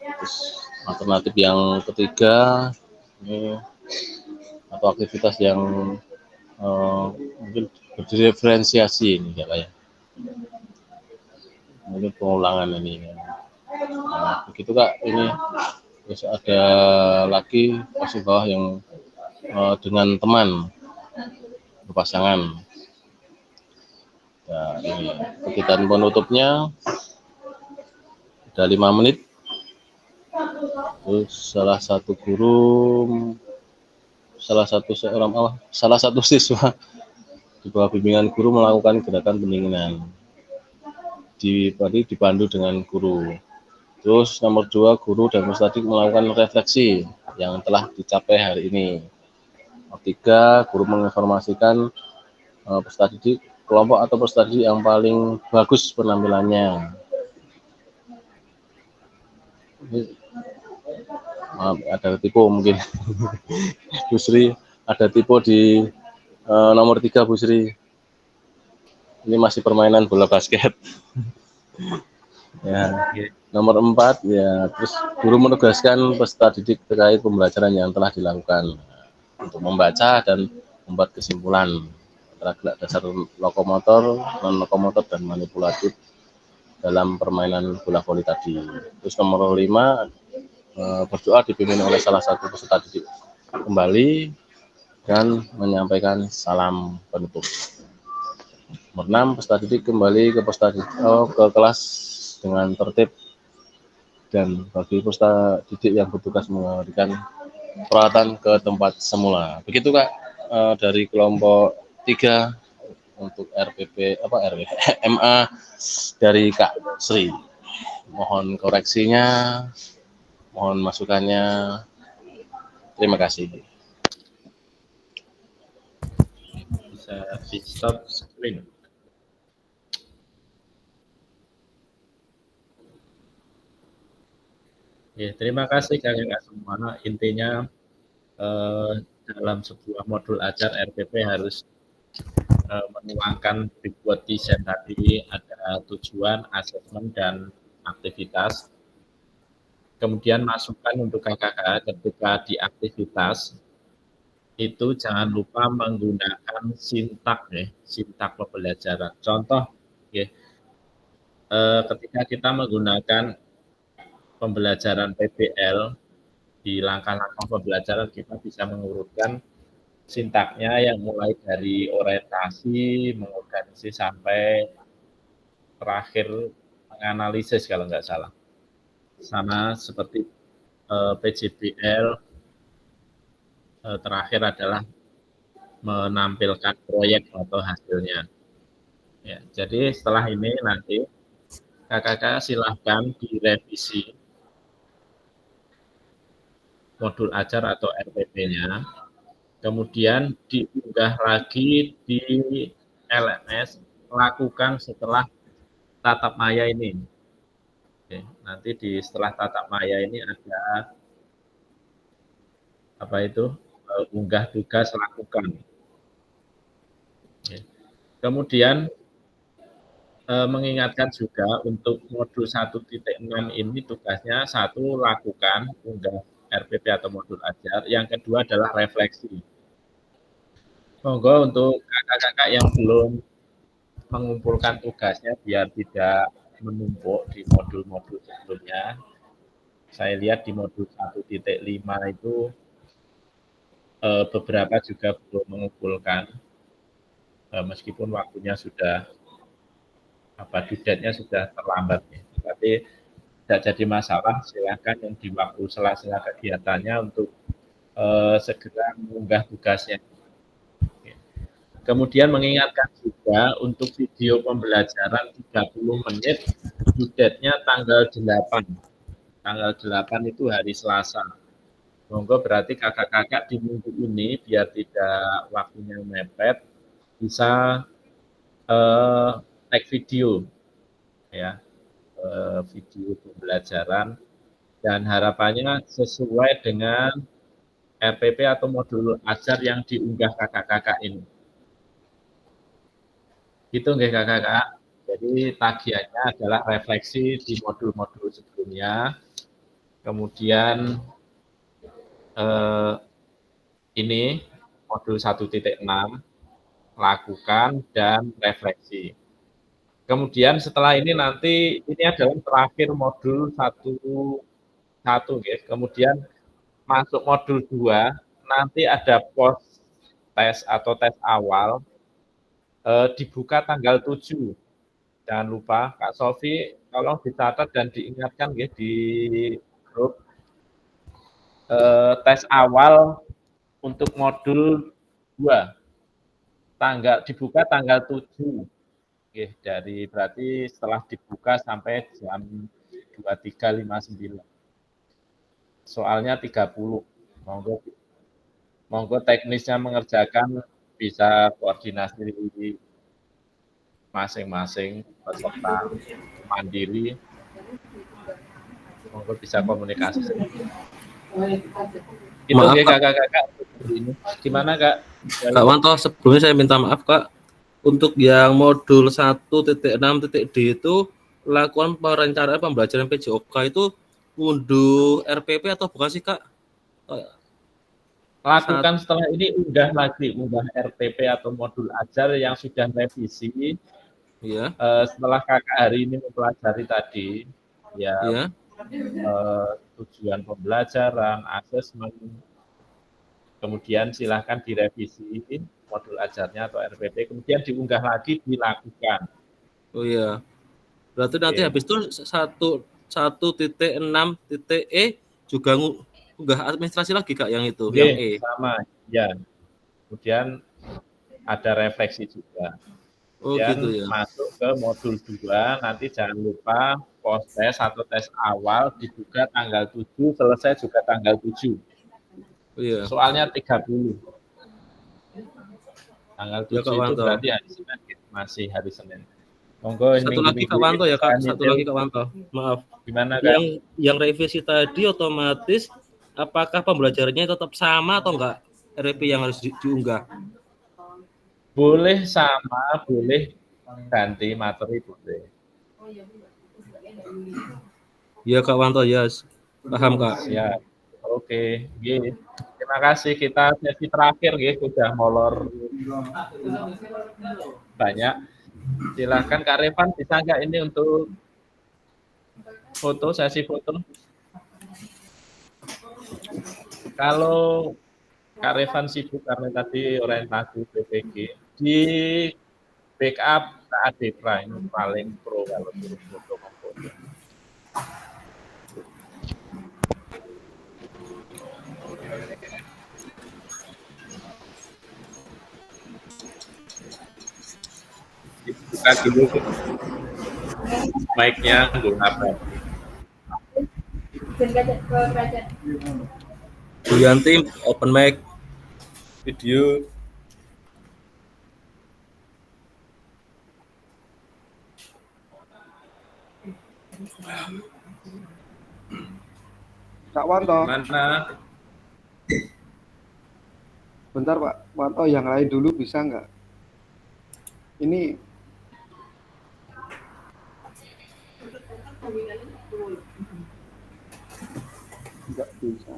Terus alternatif yang ketiga ini atau aktivitas yang mungkin berdiferensiasi ini ya, Pak ya. Mungkin pengulangan ini. Nah, begitu, Kak. Ini terus ada lagi passing bawah yang dengan teman berpasangan. Nah, ini kegiatan penutupnya ada 5 menit. Terus salah satu siswa di bawah bimbingan guru melakukan gerakan pendinginan. Dipandu dengan guru. Terus nomor 2, guru dan peserta didik melakukan refleksi yang telah dicapai hari ini. Nomor 3, guru menginformasikan peserta didik kelompok atau peserta didik yang paling bagus penampilannya. Maaf, ada tipu mungkin. Bu Sri, ada tipu di nomor 3, Bu Sri. Ini masih permainan bola basket. Ya. Nomor 4 ya, terus guru menugaskan peserta didik terkait pembelajaran yang telah dilakukan untuk membaca dan membuat kesimpulan antara gerak dasar lokomotor, non-lokomotor, dan manipulatif dalam permainan bola voli tadi. Terus nomor 5, berdoa dipimpin oleh salah satu peserta didik kembali dan menyampaikan salam penutup. Nomor 6, peserta didik kembali ke kelas dengan tertib dan bagi peserta didik yang bertugas memberikan peralatan ke tempat semula. Begitu, Kak, dari kelompok 3 untuk MA dari Kak Sri. Mohon koreksinya, mohon masukannya. Terima kasih. Bisa di stop screen. Ya, terima kasih kakak semua. Intinya dalam sebuah modul ajar RPP harus menuangkan dibuat desain tadi, ada tujuan, asesmen, dan aktivitas. Kemudian masukan untuk kakak ketika di aktivitas itu jangan lupa menggunakan sintak ya, sintak pembelajaran. Contoh ya, ketika kita menggunakan pembelajaran PBL, di langkah-langkah pembelajaran kita bisa mengurutkan sintaknya yang mulai dari orientasi, mengorganisasi sampai terakhir menganalisis kalau nggak salah. Sama seperti PJBL, terakhir adalah menampilkan proyek atau hasilnya. Ya, jadi setelah ini nanti kakak-kakak silahkan direvisi modul ajar atau RPP-nya, kemudian diunggah lagi di LMS, lakukan setelah tatap maya ini. Oke, nanti setelah tatap maya ini ada apa itu, unggah tugas lakukan. Oke. Kemudian mengingatkan juga untuk modul 1.6 ini tugasnya satu lakukan unggah RPP atau modul ajar, yang kedua adalah refleksi. Monggo untuk kakak-kakak yang belum mengumpulkan tugasnya biar tidak menumpuk di modul-modul sebelumnya. Saya lihat di modul 1.5 itu beberapa juga belum mengumpulkan, meskipun waktunya sudah due date-nya sudah terlambat ya. Tapi tidak jadi masalah, silakan yang di waktu sela-sela kegiatannya untuk segera mengunggah tugasnya. Kemudian mengingatkan juga untuk video pembelajaran 30 menit, due date-nya tanggal 8. Tanggal 8 itu hari Selasa. Monggo berarti kakak-kakak di minggu ini biar tidak waktunya mepet, bisa take video ya, video pembelajaran, dan harapannya sesuai dengan RPP atau modul ajar yang diunggah kakak-kakak ini. Itu nggih kakak-kakak. Jadi tagihannya adalah refleksi di modul-modul sebelumnya, kemudian ini modul 1.6 lakukan dan refleksi. Kemudian setelah ini nanti ini adalah terakhir modul 1 guys. Kemudian masuk modul 2 nanti ada post tes atau tes awal, dibuka tanggal 7. Jangan lupa Kak Sofi tolong dicatat dan diingatkan ya di grup, tes awal untuk modul 2 dibuka tanggal 7. Oke, dari berarti setelah dibuka sampai jam 23.59. Soalnya 30. Monggo teknisnya mengerjakan, bisa koordinasi masing-masing peserta mandiri. Monggo bisa komunikasi. Itu ya kakak-kakak. Gimana Kak? Kak Wanto, sebelumnya saya minta maaf Kak. Untuk yang modul 1.6.d itu lakukan perencanaan pembelajaran PJOK itu unduh RPP atau bukan sih Kak? Lakukan setelah ini unggah RPP atau modul ajar yang sudah revisi. Ya. Setelah kakak hari ini mempelajari tadi, ya. Tujuan pembelajaran, asesmen, kemudian silahkan direvisi modul ajarnya atau RPP, kemudian diunggah lagi, dilakukan. Oh iya. Berarti nanti habis itu 1.6.e juga unggah administrasi lagi Kak yang itu, yang E. Sama, ya. Kemudian ada refleksi juga. Kemudian gitu ya. Masuk ke modul 2, nanti jangan lupa post tes atau tes awal dibuka tanggal 7, selesai juga tanggal 7. Oh iya. Soalnya 30. Tanggal 7 itu berarti hari Senin, masih hari Senin. Monggo satu lagi Kak Wanto ya Kak, satu lagi Kak Wanto. Maaf. Gimana Kak? Yang revisi tadi otomatis apakah pembelajarannya tetap sama atau enggak? RP yang harus diunggah? Boleh sama, boleh ganti materi, boleh. Ya Kak Wanto, ya. Paham Kak. Ya. Oke, okay. Terima kasih, kita sesi terakhir sudah molor banyak. Silakan Kak Revan, bisa nggak ini untuk foto, sesi foto? Kalau Kak Revan sibuk karena tadi orientasi PPG, di backup Kak Adepra ini paling pro kalau suruh foto memfoto. Dibuka dulu mic-nya untuk apa? Bu Yanti open mic video. Kak Wanto. Mana? Bentar Pak Wanto, yang lain dulu bisa nggak? Ini nggak bisa.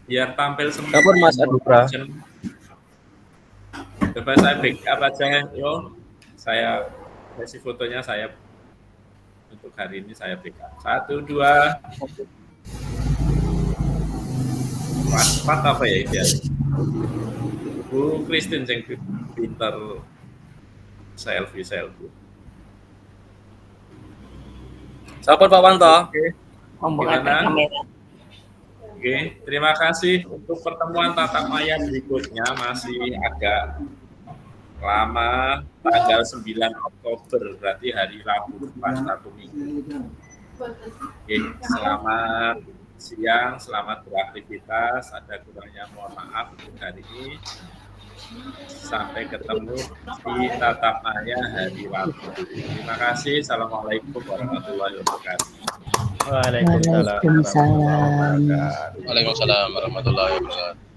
Biar tampil semua. Kapan Mas Adepra? Coba saya backup aja, yo. Saya kasih fotonya saya untuk hari ini saya backup. 1, 2. Pas apa ya ini? Bu Christine yang pinter selfie. Siapa Pak Wanto? Oke. Gimana? Oke, terima kasih untuk pertemuan tatap maya berikutnya masih agak lama, tanggal 9 Oktober, berarti hari Rabu depan, Rabu Minggu. Oke, selamat siang, selamat beraktivitas, ada kurangnya mohon maaf untuk hari ini. Sampai ketemu di tatap maya hari Rabu. Terima kasih, Assalamualaikum warahmatullahi wabarakatuh. Waalaikumsalam. Waalaikumsalam warahmatullahi wabarakatuh.